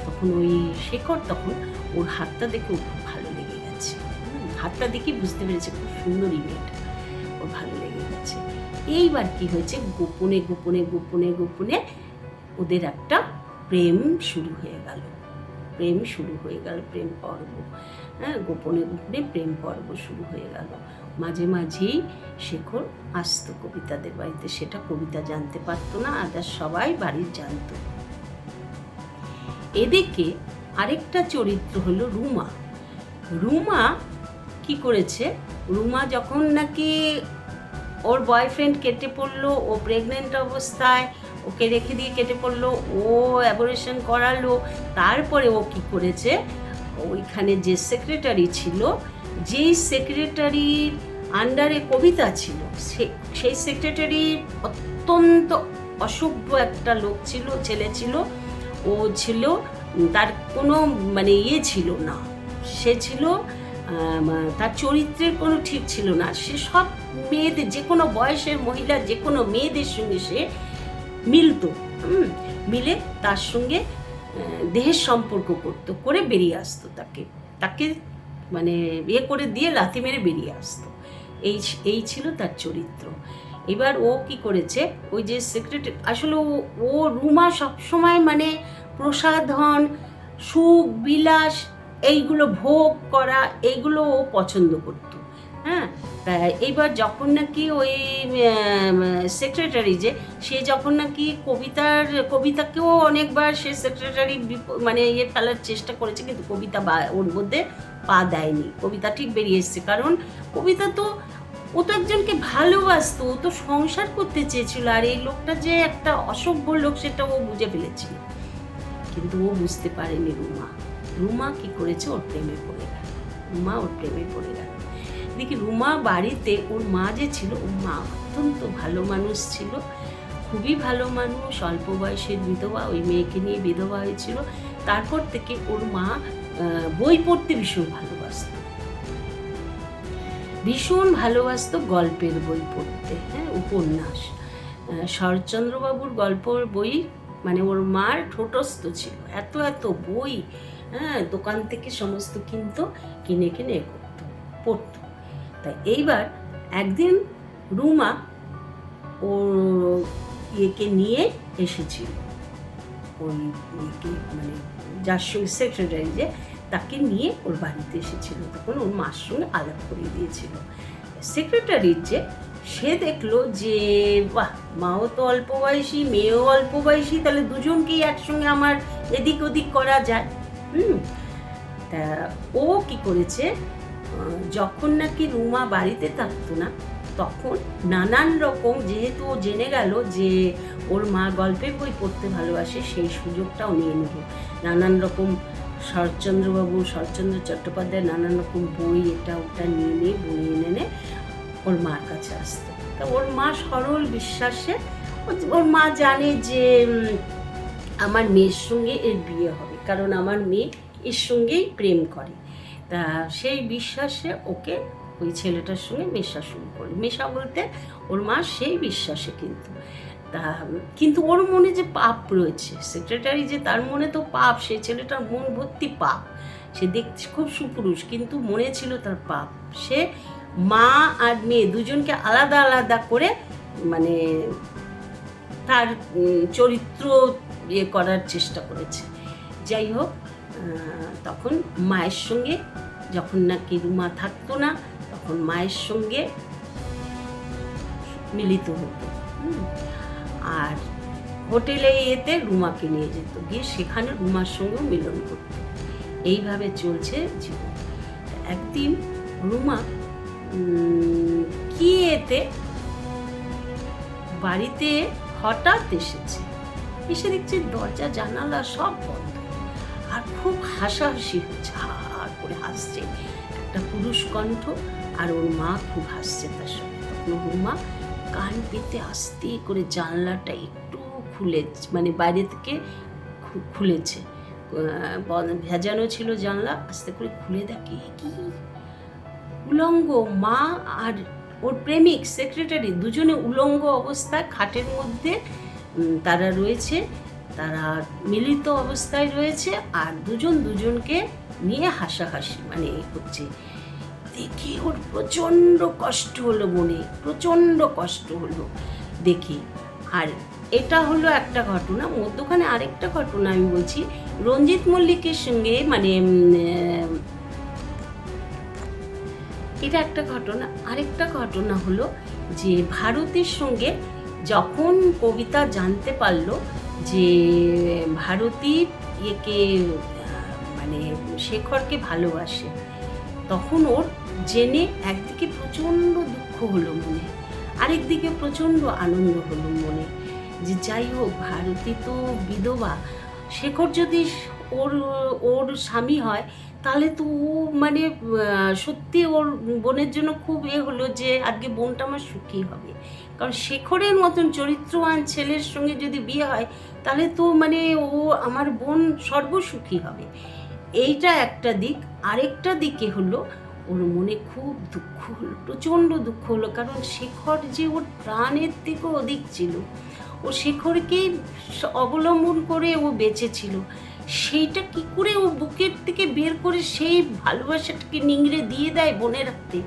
তখন ওই শেখর তখন ওর হাতটা দেখে ওর খুব ভালো লেগে গেছে। হাতটা দেখে বুঝতে পেরেছে খুব সুন্দরী মেয়েটা, ওর ভালো লেগে গেছে। এইবার কি হয়েছে, গোপনে গোপনে গোপনে গোপনে ওদের একটা প্রেম শুরু হয়ে গেল, প্রেম পর্ব। হ্যাঁ, গোপনে গোপনে প্রেম পর্ব শুরু হয়ে গেল। মাঝে মাঝেই শেখর আসতো কবিতাদের বাড়িতে, সেটা কবিতা জানতে পারতো না, আদার সবাই বাড়ির জানতো। এদিকে আরেকটা চরিত্র হলো রুমা। রুমা কি করেছে, রুমা যখন নাকি ওর বয়ফ্রেন্ড কেটে পড়লো, ও প্রেগনেন্ট অবস্থায়, ওকে রেখে দিয়ে কেটে পড়লো, ও অ্যাবরেশন করালো, তারপরে ও কি করেছে, ওইখানে যে সেক্রেটারি ছিল, যেই সেক্রেটারির আন্ডারে কবিতা ছিল, সেই সেক্রেটারি অত্যন্ত অসভ্য একটা লোক ছিল, ছেলে ছিল। ও ছিল, তার কোনো মানে ছিল না, সে ছিল, তার চরিত্রের কোনো ঠিক ছিল না। সে সব মেয়েদের, যে কোনো বয়সের মহিলা, যে কোনো মেয়েদের সঙ্গে সে মিলতো, মিলে তার সঙ্গে দেহের সম্পর্ক করতো, করে বেরিয়ে আসতো, তাকে মানে বিয়ে করে দিয়ে লাথি মেরে বেরিয়ে আসতো। এই ছিল তার চরিত্র। এবার ও কি করেছে, ওই যে সেক্রেটারি, আসলে ও রুমা সবসময় মানে প্রসাধন, সুখ বিলাস, এইগুলো ভোগ করা, এইগুলো ও পছন্দ করত। হ্যাঁ, এইবার যখন নাকি ওই সেক্রেটারি সে যখন নাকি কবিতাকেও অনেকবার সে সেক্রেটারি মানে ফেলার চেষ্টা করেছে, কিন্তু কবিতা ওর মধ্যে পা দেয়নি, কবিতা ঠিক বেরিয়ে এসছে। কারণ কবিতা তো, ও তো একজনকে ভালোবাসতো, ও তো সংসার করতে চেয়েছিল, আর এই লোকটা যে একটা অসভ্য লোক সেটা ও বুঝে ফেলেছিল। কিন্তু ও বুঝতে পারেনি রুমা কি করেছে, ওর প্রেমে পড়ে গেল। দেখি রুমা বাড়িতে ওর মা যে ছিল, ওর মা অত্যন্ত ভালো মানুষ ছিল, খুবই ভালো মানুষ, অল্প বয়সের বিধবা, ওই মেয়েকে নিয়ে বিধবা হয়েছিল। তারপর থেকে ওর মা বই পড়তে ভীষণ ভালোবাসতো গল্পের বই পড়তে, হ্যাঁ, উপন্যাস। শরৎচন্দ্রবাবুর গল্পের বই মানে ওর মার ঠোঁটস্থ ছিল, এত বই, হ্যাঁ, দোকান থেকে সমস্ত কিনে পড়তো। তাই এইবার একদিন রুমা ওর ইয়েকে নিয়ে এসেছিল, ওই ইয়েকে মানে যার সঙ্গে সেক্রেটারি যে, তাকে নিয়ে ওর বাড়িতে এসেছিল। তখন ওর মার সঙ্গে আলাপ করিয়ে দিয়েছিল সেক্রেটারির যে, সে দেখলো যে বাহ, মাও তো অল্প বয়সী, মেয়েও অল্প বয়সী, তাহলে দুজনকেই একসঙ্গে আমার এদিক ওদিক করা যায়। তা ও কি করেছে, যখন নাকি রুমা বাড়িতে থাকতো না, তখন নানান রকম, যেহেতু ও জেনে গেল যে ওর মা গল্পের বই পড়তে ভালোবাসে, সেই সুযোগটাও নিয়ে নেব। নানান রকম শরৎচন্দ্র চট্টোপাধ্যায় নানান রকম বই এটা ওটা নিয়ে বইয়ে এনে ওর মার কাছে আসতো। তা ওর মা সরল বিশ্বাসে, ওর মা জানে যে আমার মেয়ের সঙ্গে এর বিয়ে হবে, কারণ আমার মেয়ে এর সঙ্গেই প্রেম করে। তা সেই বিশ্বাসে ওকে ওই ছেলেটার সঙ্গে মেশা শুরু করলো। মেশা বলতে ওর মা সেই বিশ্বাসে, কিন্তু ওর মনে যে পাপ রয়েছে, সেক্রেটারি যে, তার মনে তো পাপ, সেই ছেলেটার মন ভর্তি পাপ। সে দেখতে খুব সুপুরুষ, কিন্তু মনে ছিল তার পাপ। সে মা আর মেয়ে দুজনকে আলাদা আলাদা করে মানে তার চরিত্র ইয়ে করার চেষ্টা করেছে। যাই হোক, তখন মায়ের সঙ্গে যখন নাকি রুমা থাকতো না, তখন মায়ের সঙ্গে মিলিত হতো, আর হোটেলে এতে রুমাকে নিয়ে যেত, গিয়ে সেখানে রুমার সঙ্গেও মিলন করত। এইভাবে চলছে জীবন। একদিন রুমা কি এতে বাড়িতে হঠাৎ এসে দেখছে দরজা জানালা সব বন্ধ, আর খুব হাসাহাসি হচ্ছে, হা করে হাসছে একটা পুরুষ কণ্ঠ, আর ওর মা খুব হাসছে তার সঙ্গে। তখন রুমা কান পেতে আস্তে করে জানলাটা একটু মানে বাইরে থেকে খুলেছে, ভেজানো ছিল জানলা, আস্তে করে খুলে দেখে কি উলঙ্গ মা আর ওর প্রেমিক সেক্রেটারি, দুজনে উলঙ্গ অবস্থায় খাটের মধ্যে তারা রয়েছে, তারা মিলিত অবস্থায় রয়েছে, আর দুজনকে নিয়ে হাসাহাসি মানে হচ্ছে। দেখে ওর প্রচণ্ড কষ্ট হলো দেখে। আর এটা হলো একটা ঘটনা। মধ্যখানে আরেকটা ঘটনা আমি বলছি, রঞ্জিত মল্লিকের সঙ্গে মানে এটা একটা ঘটনা। আরেকটা ঘটনা হলো যে ভারতীর সঙ্গে যখন কবিতা জানতে পারলো যে ভারতী একে মানে শেখরকে ভালোবাসে, তখন ওর জেনে একদিকে প্রচণ্ড দুঃখ হলো মনে, আরেকদিকে প্রচণ্ড আনন্দ হলো মনে, যে যাই হোক ভারতী তো বিধবা, শেখর যদি ওর স্বামী হয় তাহলে তো ও মানে সত্যি ওর বোনের জন্য খুব হলো যে আজকে বোনটা আমার সুখী হবে, কারণ শেখরের মতন চরিত্রবান ছেলের সঙ্গে যদি বিয়ে হয় তাহলে তো মানে ও আমার বোন সর্বসুখী হবে। এইটা একটা দিক। আরেকটা দিকে হলো ওর মনে খুব দুঃখ হলো, প্রচণ্ড দুঃখ হলো, কারণ শেখর যে ওর প্রাণের থেকেও অধিক ছিল, ও শেখরকেই অবলম্বন করে ও বেঁচে ছিল, সেইটা কি করে ও বুকের থেকে বের করে সেই ভালোবাসাটাকে নিংড়ে দিয়ে দেয় বোনের হাতে,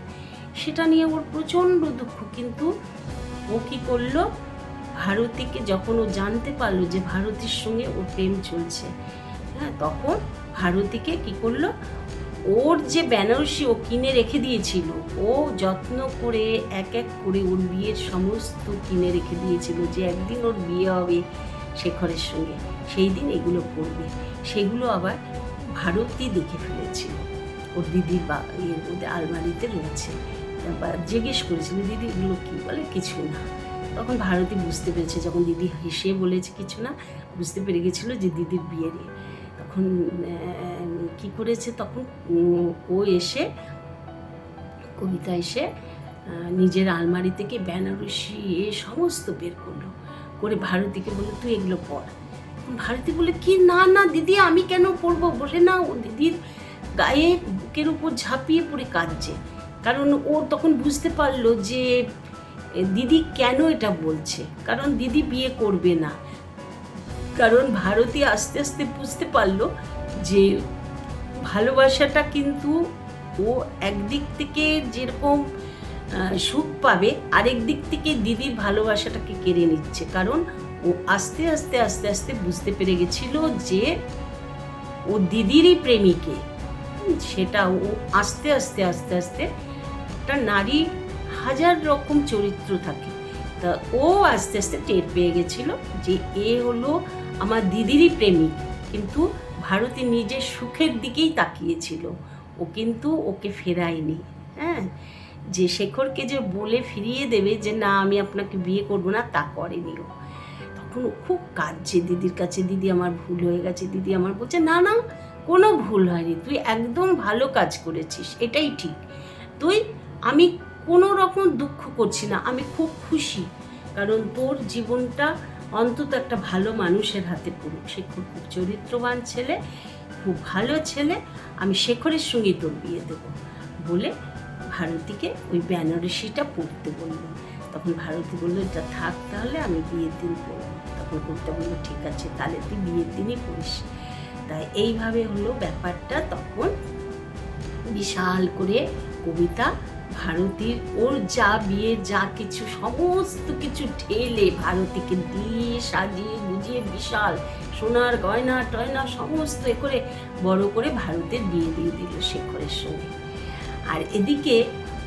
সেটা নিয়ে ওর প্রচণ্ড দুঃখ। কিন্তু ও কি করলো, ভারতীকে যখন ও জানতে পারলো যে ভারতীর সঙ্গে ওর প্রেম চলছে, হ্যাঁ, তখন ভারতীকে কি করলো, ওর যে বেনারসি ও কিনে রেখে দিয়েছিল, ও যত্ন করে এক এক করে ওর বিয়ের সমস্ত কিনে রেখে দিয়েছিল, যে একদিন ওর বিয়ে হবে শেখরের সঙ্গে, সেই দিন এগুলো পড়বে, সেগুলো আবার ভারতী দেখে ফেলেছিল, ওর দিদির ওদের আলমারিতে রয়েছে। জিজ্ঞেস করেছিল, দিদি এগুলো কি? বলে কিছু না। তখন ভারতী বুঝতে পেরেছে, যখন দিদি হেসে বলেছে কিছু না, বুঝতে পেরে গেছিলো যে দিদির বিয়ে রে। তখন কি করেছে, তখন ও এসে, কবিতা এসে নিজের আলমারি থেকে বেনারসি সমস্ত বের করলো, করে ভারতীকে বললো তুই এগুলো পর। ভারতী বলে কি, না না দিদি আমি কেন পরবো, বলে না ও দিদির গায়ে বুকের উপর ঝাঁপিয়ে পড়ে কাঁদছে, কারণ ও তখন বুঝতে পারলো যে দিদি কেন এটা বলছে, কারণ দিদি বিয়ে করবে না। কারণ ভারতী আস্তে আস্তে বুঝতে পারলো যে ভালোবাসাটা কিন্তু ও একদিক থেকে যেরকম সুখ পাবে, আরেক দিক থেকে দিদির ভালোবাসাটাকে কেড়ে নিচ্ছে। কারণ ও আস্তে আস্তে আস্তে আস্তে বুঝতে পেরে গেছিল যে ও দিদিরই প্রেমিকে, সেটা ও আস্তে আস্তে আস্তে আস্তে, একটা নারী হাজার রকম চরিত্র থাকে, তা ও আস্তে আস্তে টের পেয়ে গেছিল যে এ হলো আমার দিদিরই প্রেমিক। কিন্তু ভারতী নিজের সুখের দিকেই তাকিয়েছিল, ও কিন্তু ওকে ফেরায়নি। হ্যাঁ, যে শেখরকে যে বলে ফিরিয়ে দেবে যে না আমি আপনাকে বিয়ে করবো না, তা করেনি ও। তখন ও খুব কাঁদছে দিদির কাছে, দিদি আমার ভুল হয়ে গেছে। দিদি আমার বলছে না না কোনো ভুল হয়নি, তুই একদম ভালো কাজ করেছিস, এটাই ঠিক। আমি কোনো রকম দুঃখ করছি না, আমি খুব খুশি, কারণ তোর জীবনটা অন্তত একটা ভালো মানুষের হাতে পড়ুক। শেখর খুব চরিত্রবান ছেলে, খুব ভালো ছেলে, আমি শেখরের সঙ্গে তোর বিয়ে দেবো বলে ভারতীকে ওই বেনারসিটা পড়তে বলল। তখন ভারতী বললো এটা থাক, তাহলে আমি বিয়ের দিন পড়বো। তখন কবিতা বললো ঠিক আছে, তাহলে তুই বিয়ের দিনই পড়িস। তাই এইভাবে হলো ব্যাপারটা। তখন বিশাল করে কবিতা ভারতীর ওর যা বিয়ে যা কিছু সমস্ত কিছু ঢেলে ভারতীকে দিয়ে সাজিয়ে গুজিয়ে বিশাল সোনার গয়না টয়না সমস্ত এ করে বড় করে ভারতের বিয়ে দিয়ে দিল শেখরের সঙ্গে। আর এদিকে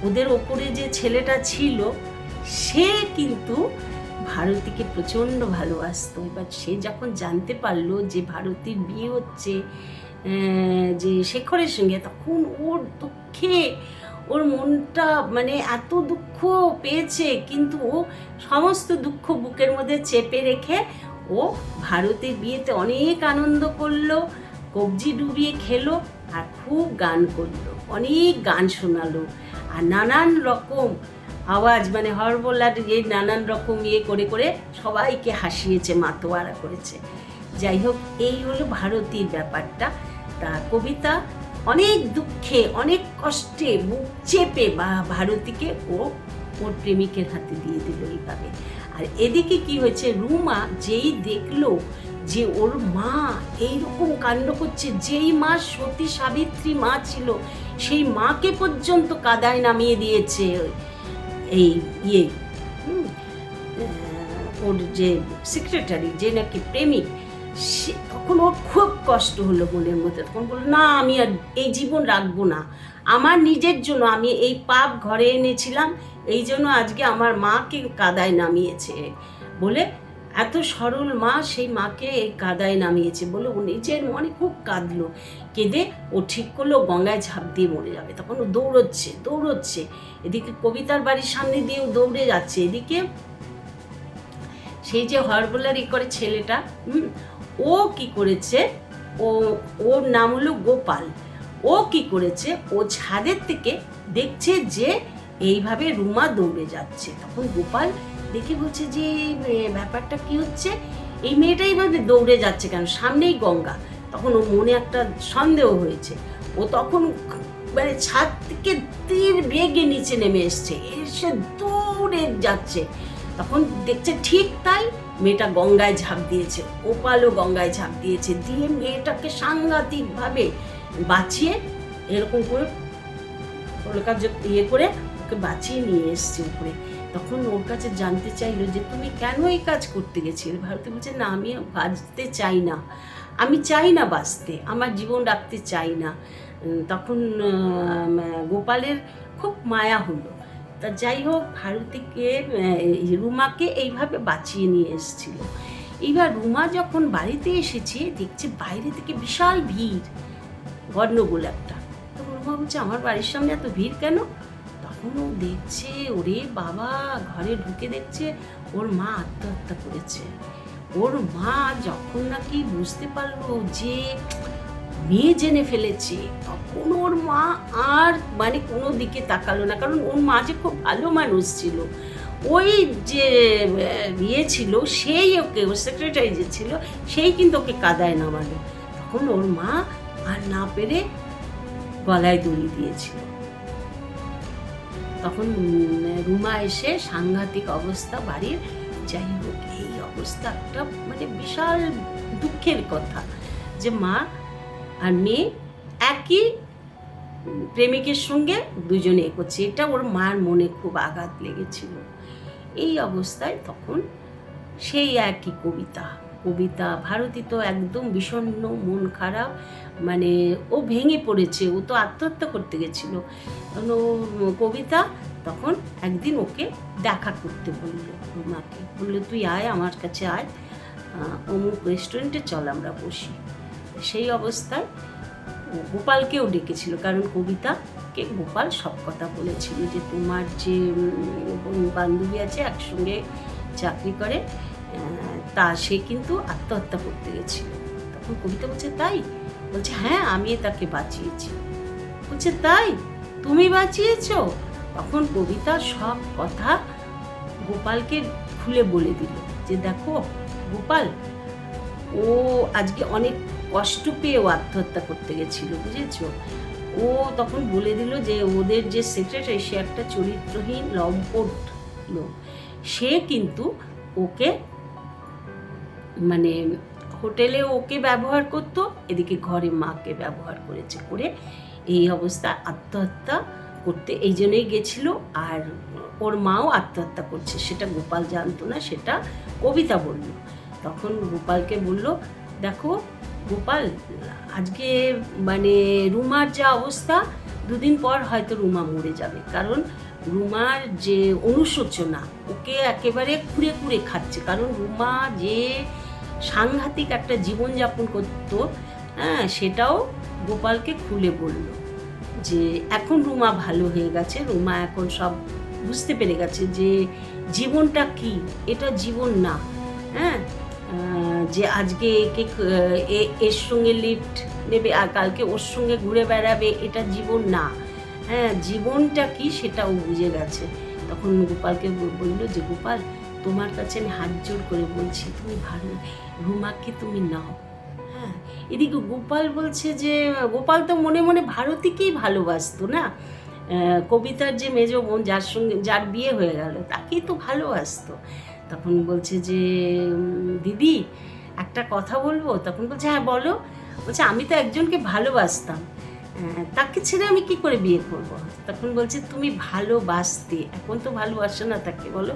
ওদের ওপরে যে ছেলেটা ছিল সে কিন্তু ভারতীকে প্রচণ্ড ভালোবাসতো। এবার সে যখন জানতে পারলো যে ভারতীর বিয়ে হচ্ছে যে শেখরের সঙ্গে, তখন ওর দুঃখে ওর মনটা মানে এত দুঃখ পেয়েছে, কিন্তু ও সমস্ত দুঃখ বুকের মধ্যে চেপে রেখে ও ভারতের বিয়েতে অনেক আনন্দ করলো, কবজি ডুবিয়ে খেলো, আর খুব গান করলো, অনেক গান শোনালো, আর নানান রকম আওয়াজ মানে হরবোলার নানান রকম করে করে সবাইকে হাসিয়েছে, মাতোয়ারা করেছে। যাই হোক, এই হলো ভারতীর ব্যাপারটা। তা কবিতা অনেক দুঃখে অনেক কষ্টে বুক চেপে বা ভারতীকে ওর প্রেমিকের হাতে দিয়ে দিল এইভাবে। আর এদিকে কি হয়েছে, রুমা যেই দেখলো যে ওর মা এইরকম কাণ্ড করছে, যেই মা সতী সাবিত্রী মা ছিল সেই মাকে পর্যন্ত কাদায় নামিয়ে দিয়েছে এই ওর যে সেক্রেটারি, যে নাকি প্রেমিক, সে তখন ওর খুব কষ্ট হলো মনের মধ্যে। তখন বললো না আমি আর এই জীবন রাখবো না, আমার নিজের জন্য আমি এই পাপ ঘরে এনেছিলাম, এই জন্য আজকে আমার মাকে কাদায় নামিয়েছে বলে, এত সরল মা সেই মাকে এই কাদায় নামিয়েছে বলে ও নিজের মনে খুব কাঁদলো। কেঁদে ও ঠিক করলো গঙ্গায় ঝাঁপ দিয়ে মরে যাবে। তখন ও দৌড়চ্ছে, এদিকে কবিতার বাড়ির সামনে দিয়েও দৌড়ে যাচ্ছে, এদিকে সেই যে হরবোলার করে ছেলেটা ও কি করেছে, ওর নাম হলো গোপাল, ও কি করেছে, ও ছাদের থেকে দেখছে যে এইভাবে রুমা দৌড়ে যাচ্ছে। তখন গোপাল দেখে বলছে যে ব্যাপারটা কি হচ্ছে, এই মেয়েটা এইভাবে দৌড়ে যাচ্ছে কেন, সামনেই গঙ্গা। তখন ওর মনে একটা সন্দেহ হয়েছে, ও তখন মানে ছাদ থেকে তীর বেগে নিচে নেমে এসে দৌড়ে যাচ্ছে। তখন দেখছে ঠিক তাই, মেয়েটা গঙ্গায় ঝাঁপ দিয়েছে, গোপালও গঙ্গায় ঝাঁপ দিয়েছে, দিয়ে মেয়েটাকে সাংঘাতিকভাবে বাঁচিয়ে এরকম করে ওর কাছে করে ওকে বাঁচিয়ে নিয়ে এসছে উপরে। তখন ওর কাছে জানতে চাইলো যে তুমি কেন এই কাজ করতে গেছিলে। ভারতী বলছে না আমি বাঁচতে চাই না, আমি চাই না বাঁচতে, আমার জীবন রাখতে চাই না। তখন গোপালের খুব মায়া হলো। তা যাই হোক, ভারতীকে রুমাকে এইভাবে বাঁচিয়ে নিয়ে এসেছিল। এইবার রুমা যখন বাড়িতে এসেছে দেখছে বাইরে থেকে বিশাল ভিড়, গণ্ডগোল একটা। তখন রুমা বলছে আমার বাড়ির সামনে এত ভিড় কেন? তখন তখন ও দেখছে, ওরে বাবা, ঘরে ঢুকে দেখছে ওর মা আত্মহত্যা করেছে। ওর মা যখন নাকি বুঝতে পারলো যে মেয়ে জেনে ফেলেছে, তখন ওর মা আর মানে কোনো দিকে তাকালো না, কারণ ওর মা যে খুব ভালো মানুষ ছিল। ওই যে ইয়ে ছিল সেই ওকে, ওর সেক্রেটারি যে ছিল সেই কিন্তু ওকে কাদায় নামালো। তখন ওর মা আর না পেরে গলায় দড়ি দিয়েছিল। তখন রুমা এসে সাংঘাতিক অবস্থা বাড়ির। যাই হোক, এই অবস্থা একটা মানে বিশাল দুঃখের কথা যে মা আর মেয়ে একই প্রেমিকের সঙ্গে দুজনে করছে। এটা ওর মার মনে খুব আঘাত লেগেছিল। এই অবস্থায় তখন সেই একই কবিতা ভারতী তো একদম বিষণ্ণ, মন খারাপ, মানে ও ভেঙে পড়েছে, ও তো আত্মহত্যা করতে গেছিল। কবিতা তখন একদিন ওকে দেখা করতে বললো, রুমাকে বললো তুই আয় আমার কাছে আয়, অমুক রেস্টুরেন্টে চল আমরা বসি। সেই অবস্থায় গোপালকেও ডেকেছিল, কারণ কবিতাকে গোপাল সব কথা বলেছিল যে তোমার যে বান্ধবী আছে একসঙ্গে চাকরি করে, তা সে কিন্তু আত্মহত্যা করতে গেছিল। তখন কবিতা বলছে তাই? বলছে হ্যাঁ, আমি তাকে বাঁচিয়েছি। বলছে তাই, তুমি বাঁচিয়েছ? তখন কবিতা সব কথা গোপালকে খুলে বলে দিল যে দেখো গোপাল, ও আজকে অনেক কষ্ট পেয়ে ও আত্মহত্যা করতে গেছিল, বুঝেছো? ও তখন বলে দিল যে ওদের যে সেক্রেটারি সে একটা চরিত্রহীন লম্পট লোক, সে কিন্তু ওকে মানে হোটেলে ওকে ব্যবহার করতো, এদিকে ঘরে মাকে ব্যবহার করেছে, করে এই অবস্থা আত্মহত্যা করতে এই জন্যই গেছিল। আর ওর মাও আত্মহত্যা করছে, সেটা গোপাল জানতো না, সেটা কবিতা বলল। তখন গোপালকে বলল দেখো গোপাল, আজকে মানে রুমার যা অবস্থা, দুদিন পর হয়তো রুমা মরে যাবে, কারণ রুমার যে অনুশোচনা ওকে একেবারে খুঁড়ে খুঁড়ে খাচ্ছে। কারণ রুমা যে সাংঘাতিক একটা জীবনযাপন করতো, হ্যাঁ, সেটাও গোপালকে খুলে বলল যে এখন রুমা ভালো হয়ে গেছে, রুমা এখন সব বুঝতে পেরে গেছে যে জীবনটা কি, এটা জীবন না। হ্যাঁ, যে আজকে একে এর সঙ্গে লিফট নেবে আর কালকে ওর সঙ্গে ঘুরে বেড়াবে, এটা জীবন না। হ্যাঁ, জীবনটা কি সেটা ও বুঝে গেছে। তখন গোপালকে বললো যে গোপাল, তোমার কাছে আমি হাত জোর করে বলছি, তুমি ভালো রুমাকে তুমি নাও। হ্যাঁ, এদিকে গোপাল বলছে যে গোপাল তো মনে মনে ভারতীকেই ভালোবাসতো না, কবিতার যে মেজ বোন যার বিয়ে হয়ে গেল তাকেই তো ভালোবাসতো। তখন বলছে যে দিদি একটা কথা বলবো? তখন বলছে হ্যাঁ বলো। বলছে আমি তো একজনকে ভালোবাসতাম, তাকে ছেড়ে আমি কি করে বিয়ে করব? তখন বলছে তুমি ভালোবাসতে, এখন তো ভালোবাসো না তাকে, বলো।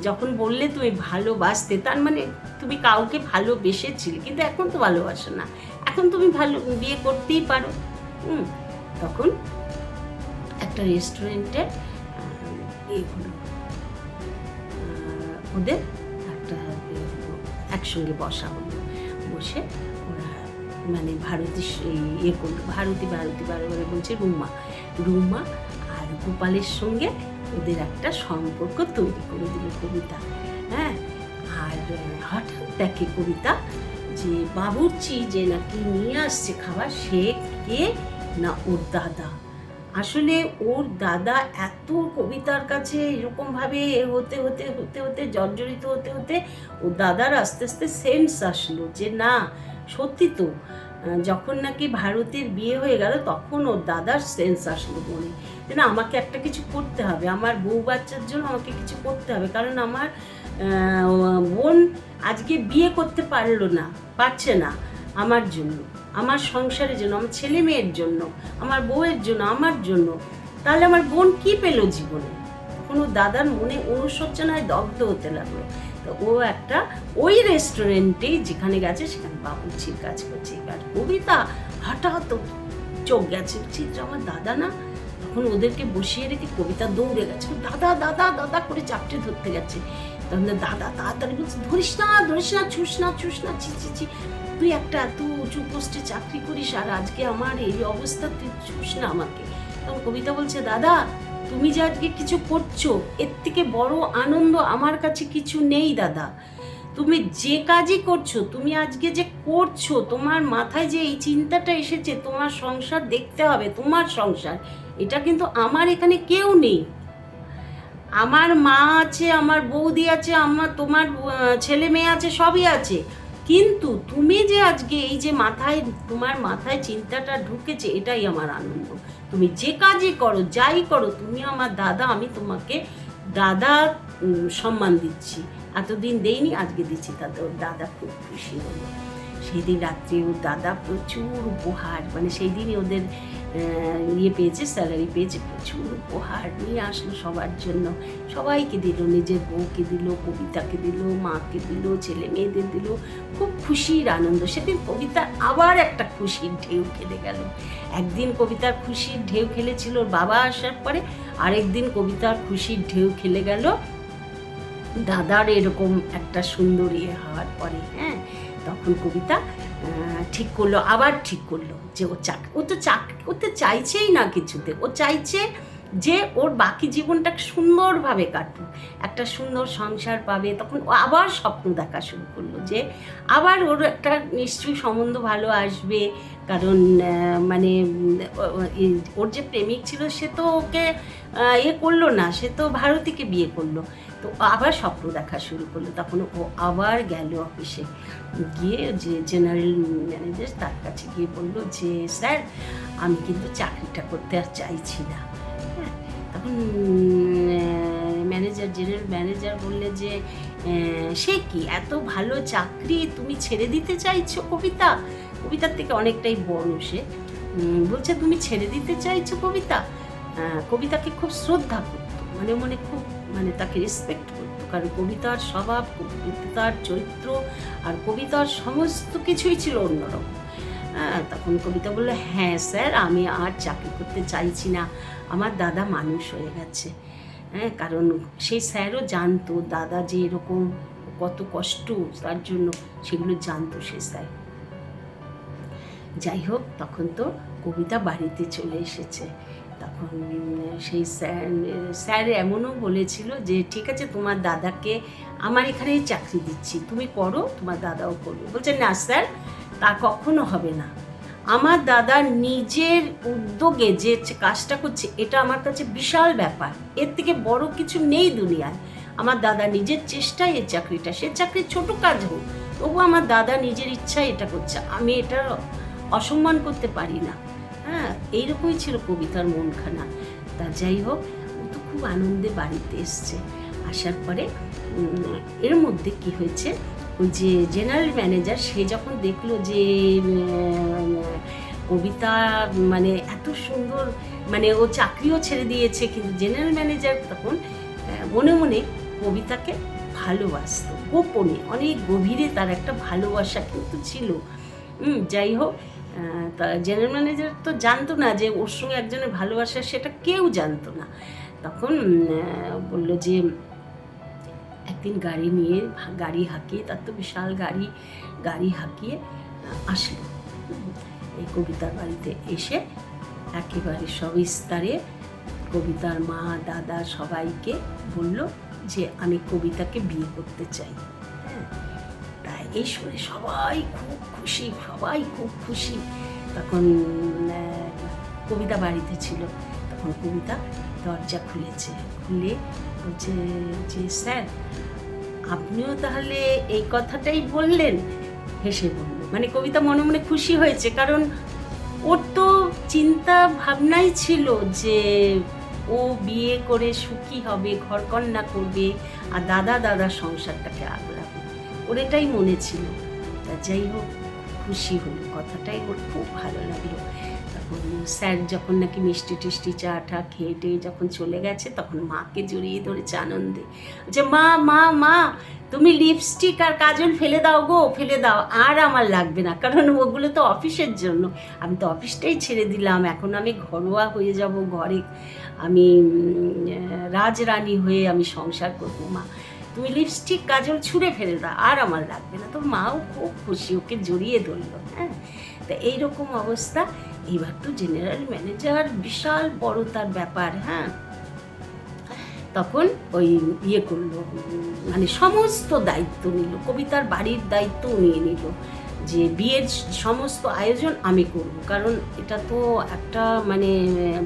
যখন বললে তুমি ভালোবাসতে, তার মানে তুমি কাউকে ভালোবেসেছিলে, কিন্তু এখন তো ভালোবাসো না, এখন তুমি ভালো বিয়ে করতেই পারো। তখন একটা রেস্টুরেন্টে ওদের একটা একসঙ্গে বসা হলো, বসে ওরা মানে ভারতী ইয়ে করলো, ভারতী বারে বলছে রুমা আর গোপালের সঙ্গে ওদের একটা সম্পর্ক তৈরি করে দিল কবিতা। হ্যাঁ, আর হঠাৎ দেখে কবিতা যে বাবুর্চি যে নাকি নিয়ে আসছে খাবার, সে কে না ওর দাদা। আসলে ওর দাদা এত কবিতার কাছে এরকমভাবে হতে হতে হতে হতে জর্জরিত হতে হতে ওর দাদার আস্তে আস্তে সেন্স আসলো যে না সত্যি তো, যখন নাকি ভারতের বিয়ে হয়ে গেল তখন ওর দাদার সেন্স আসলো মনে যে না আমাকে একটা কিছু করতে হবে, আমার বউ বাচ্চার জন্য আমাকে কিছু করতে হবে, কারণ আমার বোন আজকে বিয়ে করতে পারছে না আমার জন্য, আমার সংসারের জন্য, আমার ছেলে মেয়ের জন্য, আমার বউয়ের জন্য, আমার জন্য, তাহলে আমার বোন কি পেল জীবনে? তখন ও দাদার মনে অনুশোচনায় দগ্ধ হতে লাগলো। তো ও একটা ওই রেস্টুরেন্টেই যেখানে গেছে সেখানে বাবুর্চির কাজ করছে। আর কবিতা হঠাৎ চোখ গেছে, চিত্র আমার দাদা না। তখন ওদেরকে বসিয়ে রেখে কবিতা দৌড়ে গেছে, দাদা দাদা দাদা করে চাপটে ধরতে গেছে। তখন দাদা তাড়াতাড়ি বলছে ধরিস না ছুস না ছি, তুই একটা এত উঁচু পোস্টে চাকরি করিস আর আজকে আমার এই অবস্থা, তুই ছুস না আমাকে। তখন কবিতা বলছে দাদা তুমি যে আজকে কিছু করছো, এর থেকে বড় আনন্দ আমার কাছে কিছু নেই দাদা। তুমি যে কাজই করছো, তুমি আজকে যে করছো, তোমার মাথায় যে এই চিন্তাটা এসেছে তোমার সংসার দেখতে হবে, তোমার সংসার, এটা কিন্তু আমার এখানে কেউ নেই। আমার মা আছে, আমার বৌদি আছে, তোমার ছেলে মেয়ে আছে, সবই আছে, কিন্তু তুমি যে আজকে এই যে তোমার মাথায় চিন্তাটা ঢুকেছে, এটাই আমার আনন্দ। তুমি যে কাজই করো, যাই করো, তুমি আমার দাদা, আমি তোমাকে দাদা সম্মান দিচ্ছি। এতদিন দেইনি, আজকে দিচ্ছি। তাতে ওর দাদা খুব খুশি হলো। সেই দিন রাত্রে ওর দাদা প্রচুর উপহার, মানে সেই দিনই ওদের পেয়েছে, স্যালারি পেয়েছে, প্রচুর উপহার নিয়ে আসলো সবার জন্য। সবাইকে দিল, নিজের বউকে দিল, কবিতাকে দিল, মাকে দিল, ছেলে মেয়েদের দিল। খুব খুশির আনন্দ। সেদিন কবিতা আবার একটা খুশির ঢেউ খেলে গেল। একদিন কবিতার খুশির ঢেউ খেলেছিল ওর বাবা আসার পরে, আরেকদিন কবিতার খুশির ঢেউ খেলে গেল দাদার এরকম একটা সুন্দর হওয়ার পরে। হ্যাঁ, তখন কবিতা ঠিক করলো, আবার ঠিক করলো যে ও তো চাকরি করতে চাইছেই না কিছুতে। ও চাইছে যে ওর বাকি জীবনটা সুন্দরভাবে কাটুক, একটা সুন্দর সংসার পাবে। তখন ও আবার স্বপ্ন দেখা শুরু করলো যে আবার ওর একটা নিশ্চয়ই সম্বন্ধ ভালো আসবে। কারণ মানে ওর যে প্রেমিক ছিল সে তো ওকে করলো না, সে তো ভারতীকে বিয়ে করলো। তো আবার স্বপ্ন দেখা শুরু করলো। তখন ও আবার গেল অফিসে, গিয়ে যে জেনারেল ম্যানেজার তার কাছে গিয়ে বললো যে স্যার, আমি কিন্তু চাকরিটা করতে আর চাইছি না। হ্যাঁ, তখন জেনারেল ম্যানেজার বললে যে সে কি, এত ভালো চাকরি তুমি ছেড়ে দিতে চাইছো? কবিতার থেকে অনেকটাই বড় সে, বলছে তুমি ছেড়ে দিতে চাইছো? কবিতাকে খুব শ্রদ্ধা করতো, মনে খুব তাকে রেসপেক্ট করতো, কারণ কবিতার স্বভাব, কবিতার চরিত্র আর কবিতার সমস্ত কিছুই ছিল অন্যরকম। হ্যাঁ, তখন কবিতা বললো, হ্যাঁ স্যার, আমি আর চাকরি করতে চাইছি না, আমার দাদা মানুষ হয়ে গেছে। হ্যাঁ, কারণ সেই স্যারও জানতো দাদা যে এরকম কত কষ্ট তার জন্য, সেগুলো জানতো সে স্যার। যাই হোক, তখন তো কবিতা বাড়িতে চলে এসেছে। তখন সেই স্যার এমনও বলেছিল যে ঠিক আছে, তোমার দাদাকে আমার এখানেই চাকরি দিচ্ছি, তুমি করো, তোমার দাদাও করবে। বলছে না স্যার, তা কখনো হবে না। আমার দাদা নিজের উদ্যোগে যে কাজটা করছে, এটা আমার কাছে বিশাল ব্যাপার, এর থেকে বড় কিছু নেই দুনিয়ায়। আমার দাদা নিজের চেষ্টায় এই চাকরিটা, সে চাকরি ছোট কাজ হোক, তবু আমার দাদা নিজের ইচ্ছায় এটা করছে, আমি এটার অসম্মান করতে পারি না। হ্যাঁ, এইরকমই ছিল কবিতার মনখানা। তা যাই হোক, ও তো খুব আনন্দে বাড়িতে এসছে। আসার পরে এর মধ্যে কি হয়েছে, ওই যে জেনারেল ম্যানেজার সে যখন দেখলো যে কবিতা এত সুন্দর, ও চাকরিও ছেড়ে দিয়েছে, কিন্তু জেনারেল ম্যানেজার তখন মনে মনে কবিতাকে ভালোবাসত, গোপনে অনেক গভীরে তার একটা ভালোবাসা কিন্তু ছিল। যাই হোক, তা জেনারেল ম্যানেজার তো জানতো না যে ওর সঙ্গে একজনের ভালোবাসা, সেটা কেউ জানতো না। তখন বললো যে একদিন গাড়ি হাঁকিয়ে, তার তো বিশাল গাড়ি হাঁকিয়ে আসলো এই কবিতার বাড়িতে। এসে একেবারে সবিস্তারে কবিতার মা, দাদা সবাইকে বলল যে আমি কবিতাকে বিয়ে করতে চাই। হ্যাঁ, তাই এই শুনে সবাই খুব খুশি। তখন কবিতা বাড়িতে ছিল। তখন কবিতা দরজা খুলে বলছে যে স্যার, আপনিও তাহলে এই কথাটাই বললেন? হেসে বলল। কবিতা মনে মনে খুশি হয়েছে, কারণ ওর তো চিন্তা ভাবনাই ছিল যে ও বিয়ে করে সুখী হবে, ঘরকন্যা করবে, আর দাদা সংসারটাকে আগলাবে, ওর এটাই মনে ছিল। তা যাই হোক, খুশি হলো, কথাটাই ওর খুব ভালো লাগলো। তখন স্যার যখন নাকি মিষ্টি টিষ্টি চা টা খেয়ে টেয়ে যখন চলে গেছে, তখন মাকে জড়িয়ে ধরেছে আনন্দে, যে মা তুমি লিপস্টিক আর কাজল ফেলে দাও গো, ফেলে দাও, আর আমার লাগবে না, কারণ ওগুলো তো অফিসের জন্য, আমি তো অফিসটাই ছেড়ে দিলাম, এখন আমি ঘরোয়া হয়ে যাব, ঘরে আমি রাজরানী হয়ে আমি সংসার করবো। মা, তুমি লিপস্টিক কাজল ছুঁড়ে ফেলে দাও, আর আমার লাগবে না। তো মাও খুব খুশি, ওকে জড়িয়ে ধরলো। হ্যাঁ, তা এইরকম অবস্থা। এইবার তো জেনারেল ম্যানেজার, বিশাল বড় তার ব্যাপার। হ্যাঁ, তখন ওই ইয়ে করলো, মানে সমস্ত দায়িত্ব নিল, কবিতার বাড়ির দায়িত্ব নিয়ে নিল, যে বিয়ের সমস্ত আয়োজন আমি করব, কারণ এটা তো একটা মানে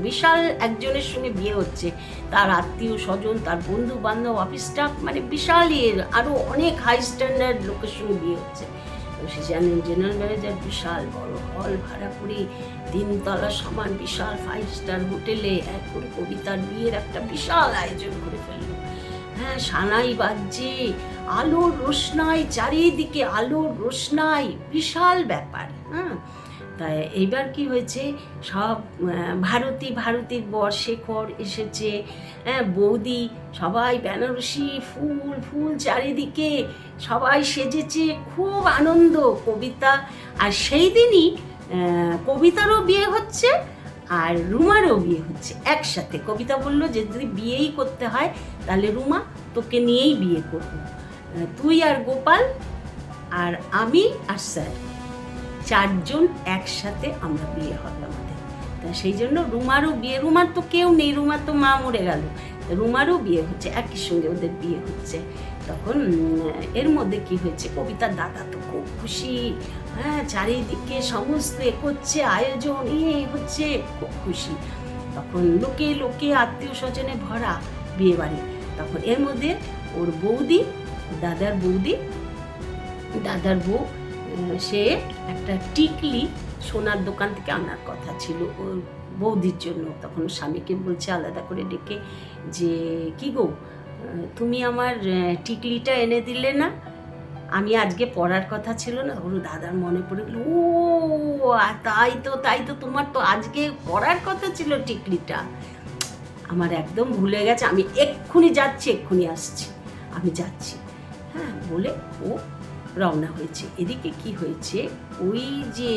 বিশাল একজনের সঙ্গে বিয়ে হচ্ছে, তার আত্মীয় স্বজন, তার বন্ধু বান্ধব, অফিস স্টাফ, মানে বিশাল আরও অনেক হাই স্ট্যান্ডার্ড লোকের সঙ্গে বিয়ে হচ্ছে। সে জানেন জেনারেল ম্যানেজার বিশাল বড় হল ভাড়া করে 3 তলা সমান বিশাল 5 স্টার হোটেলে এক করে কবিতার বিয়ের একটা বিশাল আয়োজন করে ফেললো। হ্যাঁ, সানাই বাজছে, আলোর রোশনাই, চারিদিকে আলোর রোশনাই, বিশাল ব্যাপার। হ্যাঁ, তাই এইবার কি হয়েছে, সব ভারতীর বর শেখর এসেছে, হ্যাঁ, বৌদি সবাই বেনারসি ফুল চারিদিকে সবাই সেজেছে, খুব আনন্দ। কবিতা, আর সেই দিনই কবিতারও বিয়ে হচ্ছে আর রুমারও বিয়ে হচ্ছে একসাথে। কবিতা বলল যে যদি বিয়েই করতে হয় তাহলে রুমা তোকে নিয়েই বিয়ে করব, তুই আর গোপাল আর আমি আর স্যার 4 জন একসাথে আমরা বিয়ে হবে আমাদের। তা সেই জন্য রুমারও বিয়ে, রুমার তো কেউ নেই, রুমার তো মা মরে গেল, রুমারও বিয়ে হচ্ছে, একই সঙ্গে ওদের বিয়ে হচ্ছে। তখন এর মধ্যে কি হয়েছে, কবিতার দাদা তো খুব খুশি, হ্যাঁ, চারিদিকে সমস্ত করছে, আয়োজন হচ্ছে, খুব খুশি। তখন লোকে আত্মীয় স্বজনে ভরা বিয়ে বাড়ি। তখন এর মধ্যে ওর বৌদি, দাদার বউ, সে একটা টিকলি সোনার দোকান থেকে আনার কথা ছিল ওর বৌদির জন্য। তখন স্বামীকে বলছে আলাদা করে ডেকে যে কি গো, তুমি আমার টিকলিটা এনে দিলে না, আমি আজকে পড়ার কথা ছিল না। ওর দাদার মনে পড়ে গেল, ও তাই তো তোমার তো আজকে পড়ার কথা ছিল টিকলিটা, আমার একদম ভুলে গেছে, আমি এক্ষুনি যাচ্ছি, এক্ষুনি আসছি, আমি যাচ্ছি। হ্যাঁ বলে ও রওনা হয়েছে। এদিকে কি হয়েছে, ওই যে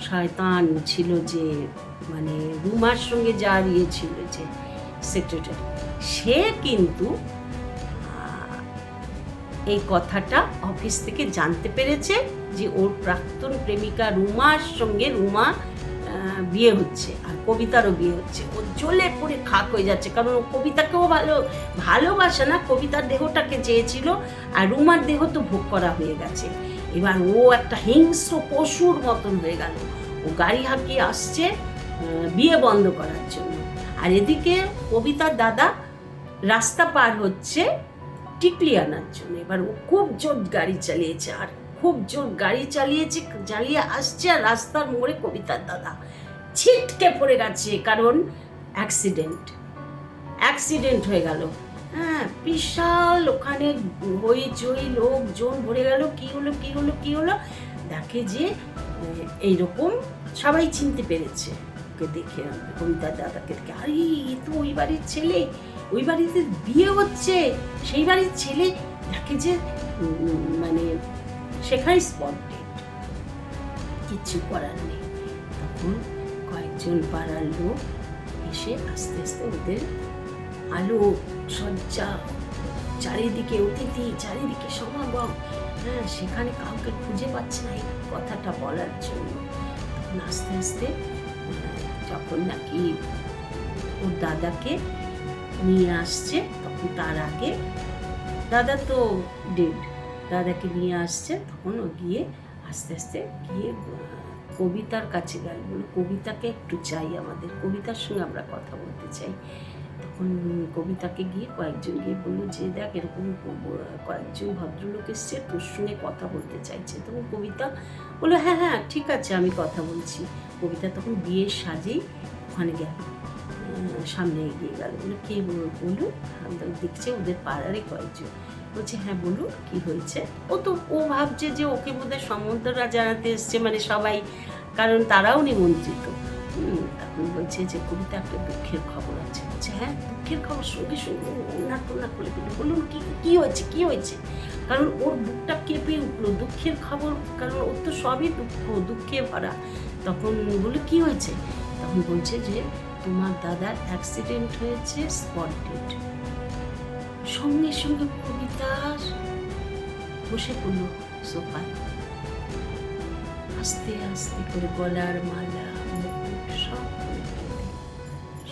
শয়তান ছিল, যে মানে রুমার সঙ্গে যার ছিল, যে সেক্রেটারি, সে কিন্তু এই কথাটা অফিস থেকে জানতে পেরেছে যে ওর প্রাক্তন প্রেমিকা রুমার সঙ্গে রুমা বিয়ে হচ্ছে আর কবিতারও বিয়ে হচ্ছে। ও জ্বলে পড়ে খাক হয়ে যাচ্ছে, কারণ ও কবিতাকেও ভালোবাসে না, কবিতার দেহটাকে চেয়েছিল, আর রুমার দেহ তো ভোগ করা হয়ে গেছে। এবার ও একটা হিংস্র পশুর মতন হয়ে গেল, ও গাড়ি হাঁকিয়ে আসছে বিয়ে বন্ধ করার জন্য। আর এদিকে কবিতার দাদা রাস্তা পার হচ্ছে টিকলি আনার জন্য। এবার ও খুব জোর গাড়ি চালিয়ে আসছে, আর রাস্তার মোড়ে কবিতার দাদা ছিটকে পড়ে গেছে, কারণ অ্যাক্সিডেন্ট হয়ে গেল। হ্যাঁ, বিশাল ওখানে হইচই, লোকজন ভরে গেল, কি হলো, দেখে যে এইরকম সবাই চিনতে পেরেছে ওকে দেখে, কবিতার দাদাকে দেখে, আরে এ তো ওই বাড়ির ছেলে, ওই বাড়িতে বিয়ে হচ্ছে, সেই বাড়ির ছেলে। দেখে যে মানে সেখানে স্পট ডেড, কিচ্ছু করার নেই। তখন কয়েকজন পাড়ার লোক এসে আস্তে আস্তে ওদের আলো সজ্জা, চারিদিকে অতিথি, চারিদিকে সমাগম, হ্যাঁ, সেখানে কাউকে খুঁজে পাচ্ছে না এই কথাটা বলার জন্য। তখন আস্তে আস্তে যখন নাকি ওর দাদাকে নিয়ে আসছে, তখন তার আগে দাদা তো ডেড, দাদাকে নিয়ে আসছে, তখন ও গিয়ে আস্তে আস্তে গিয়ে কবিতার কাছে গেল, বলে কবিতাকে একটু চাই, আমাদের কবিতার সঙ্গে আমরা কথা বলতে চাই। তখন কবিতাকে গিয়ে কয়েকজন গিয়ে বললো যে দেখ, এরকম কয়েকজন ভদ্রলোক এসছে, তোর সঙ্গে কথা বলতে চাইছে। তখন কবিতা বললো হ্যাঁ ঠিক আছে, আমি কথা বলছি। কবিতা তখন বিয়ের সাজেই ওখানে গেল, সামনে এগিয়ে গেল, বলে কে বলুন, দেখছে ওদের পাড়ারে কয়েকজন। বলছে হ্যাঁ বলুন, কি হয়েছে। ও ভাবছে যে ওকে বোধহয় সম্বন্ধরা জানাতে এসছে, মানে সবাই, কারণ তারাও নিমন্ত্রিত। তখন বলছে যে কবিতা একটা দুঃখের খবর আছে। বলছে হ্যাঁ, দুঃখের খবর, সঙ্গে সঙ্গে ওনার টোনা করে দিল। বলুন কি হয়েছে, কারণ ওর বুকটা কেঁপে উঠলো, দুঃখের খবর, কারণ ওর তো সবই দুঃখে ভরা। তখন বলে কি হয়েছে, তখন বলছে যে তোমার দাদার অ্যাক্সিডেন্ট হয়েছে, স্পট ডেড। সঙ্গে সঙ্গে কবিতা বসে পড়ল সোফায়, আস্তে আস্তে করে গলার মালা, মুকুট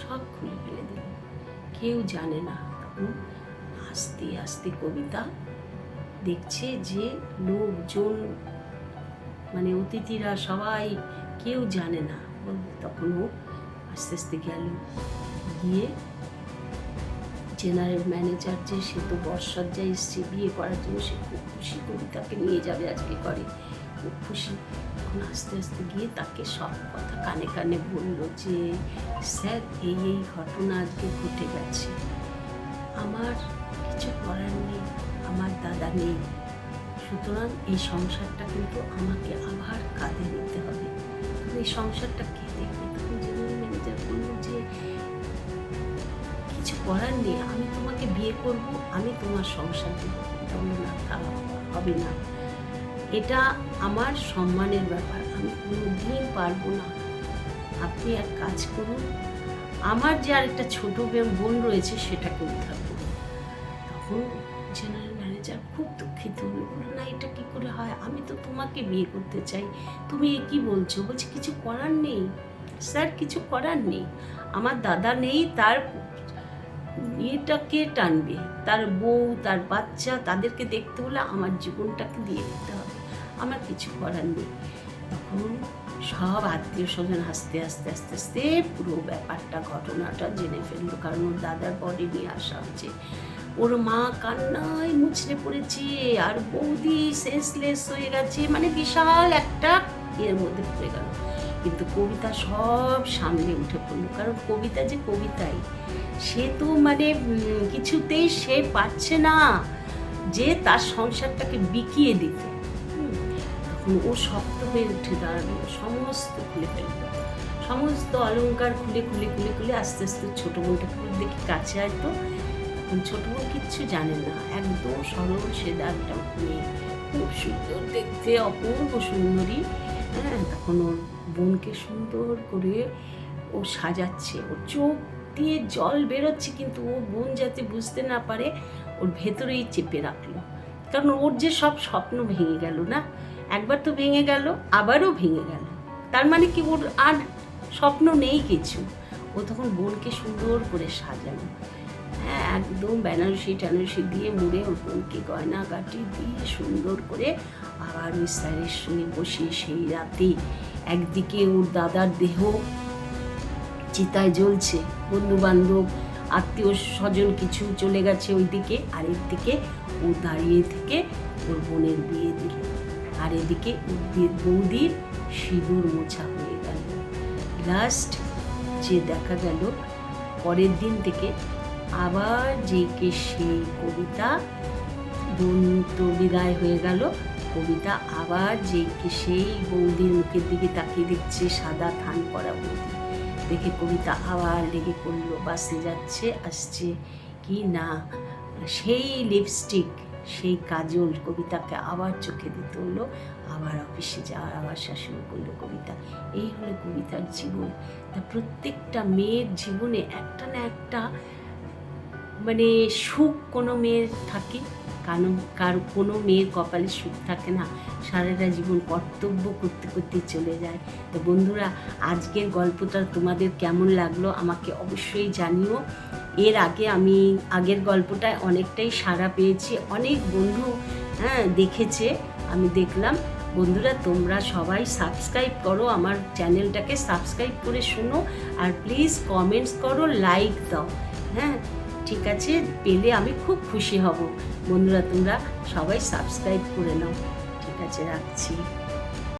সব খুলে ফেলে দিল। কেউ জানে না। তখন আস্তে আস্তে কবিতা দেখছে যে লোকজন মানে অতিথিরা সবাই কেউ জানে না। তখন ও আস্তে আস্তে গেল, গিয়ে জেনারেল ম্যানেজার যে সে তো বর্ষাজ্জায় এসছে বিয়ে করার জন্য, সে খুব খুশি কবিতাকে নিয়ে যাবে আজকে করে, খুব খুশি। তখন আস্তে আস্তে গিয়ে তাকে সব কথা কানে কানে বলল যে স্যার এই এই ঘটনা আজকে ঘটে গেছে, আমার কিছু করার নেই, আমার দাদা নেই, সুতরাং এই সংসারটা কিন্তু আমাকে আবার কাঁধে নিতে হবে, এই সংসারটা কে দেখবে? তখন জেনারেল ম্যানেজার বলল যে কিছু করার নেই, আমি তোমাকে বিয়ে করব, আমি তোমার সংসার দেবো। বলল না, তা হবে না, এটা আমার সম্মানের ব্যাপার, আমি কোনোদিন পারবো না। আপনি এক কাজ করুন, আমার যে আরেকটা ছোট বোন রয়েছে সেটাকে উদ্ধার করুন। তখন জেনারেল ম্যানেজার খুব দুঃখিত হলো, বললো না এটা কি করে হয়, আমি তো তোমাকে বিয়ে করতে চাই, তুমি এ কি বলছো? বলছি কিছু করার নেই স্যার, কিছু করার নেই, আমার দাদা নেই, তার মেয়েটাকে টানবে, তার বউ, তার বাচ্চা, তাদেরকে দেখতে হলে আমার জীবনটাকে দিয়ে দিতে হবে, আমার কিছু করার নেই। তখন সব আত্মীয় স্বজন আস্তে আস্তে আস্তে আস্তে পুরো ব্যাপারটা ঘটনাটা জেনে ফেললো, কারণ ওর দাদার বডি নিয়ে আসা হচ্ছে। ওর মা কান্নায় মুচড়ে পড়েছে, আর বৌদি সেন্সলেস হয়ে গেছে, মানে বিশাল একটা এর মধ্যে পড়ে গেল। কিন্তু কবিতা সব সামনে উঠে পড়লো, কারণ কবিতা যে কবিতাই, সে তো মানে কিছুতেই সে পারছে না যে তার সংসারটাকে বিকিয়ে দিতে। তখন ও শক্ত হয়ে উঠে দাঁড়ালো, সমস্ত খুলে ফেললো, সমস্ত অলংকার খুলে খুলে খুলে খুলে আস্তে আস্তে ছোটো বোনটাকে দেখি কাছে আসতো। তখন ছোটো বোন কিচ্ছু জানে না, একদম সরল সেদা একটা মেয়ে, খুব সুন্দর দেখতে, অপূর্ব সুন্দরী। হ্যাঁ, তখন ওর বোনকে সুন্দর করে ও সাজাচ্ছে, ওর চোখ দিয়ে জল বেরোচ্ছে, কিন্তু ও বোন যাতে বুঝতে না পারে ওর ভেতরেই চেপে রাখলো, কারণ ওর যে সব স্বপ্ন ভেঙে গেল না, একবার তো ভেঙে গেল, আবারও ভেঙে গেল, তার মানে কি ওর আর স্বপ্ন নেই কিছু। ও তখন বোনকে সুন্দর করে সাজানো, হ্যাঁ একদম বেনারসি টানারসি দিয়ে মুড়ে ওর বোনকে গয়নাগাটি দিয়ে সুন্দর করে আবার ওই স্যারের সঙ্গে বসে সেই রাতে একদিকে ওর দাদার দেহ চিতায় জ্বলছে, বন্ধু বান্ধব আত্মীয় স্বজন কিছু চলে গেছে ওইদিকে, আর একদিকে ও দাঁড়িয়ে থেকে ওর বোনের বিয়ে দিল, আর এদিকে বৌদির সিঁদুর মোছা হয়ে গেল। লাস্ট যে দেখা গেল পরের দিন থেকে আবার যে সেই কবিতা, বোন তো বিদায় হয়ে গেল, কবিতা আবার যে সেই বৌদির মুখের দিকে তাকিয়ে দেখছে, সাদা থান করা বৌদি দেখে কবিতা আবার লেগে পড়লো, বাসে যাচ্ছে আসছে কি না, সেই লিপস্টিক সেই কাজল কবিতাকে আবার চোখে দিতে হলো, আবার অফিসে যাওয়ার আবার শাসন করলো কবিতা। এই হলো কবিতার জীবন। তা প্রত্যেকটা মেয়ের জীবনে একটা না একটা মানে সুখ কোনো মেয়ের থাকে, কারো কোনো মেয়ের কপালে সুখ থাকে না, সারাটা জীবন কর্তব্য করতে করতে চলে যায়। তো বন্ধুরা, আজকের গল্পটা তোমাদের কেমন লাগলো আমাকে অবশ্যই জানিও। এর আগে আমি আগের গল্পটায় অনেকটাই সাড়া পেয়েছি, অনেক বন্ধু দেখেছে, আমি দেখলাম। বন্ধুরা তোমরা সবাই সাবস্ক্রাইব করো, আমার চ্যানেলটাকে সাবস্ক্রাইব করে শোনো, আর প্লিজ কমেন্টস করো, লাইক দাও। হ্যাঁ ঠিক আছে, পেলে আমি খুব খুশি হব। বন্ধুরা তোমরা সবাই সাবস্ক্রাইব করে নাও। ঠিক আছে, রাখছি।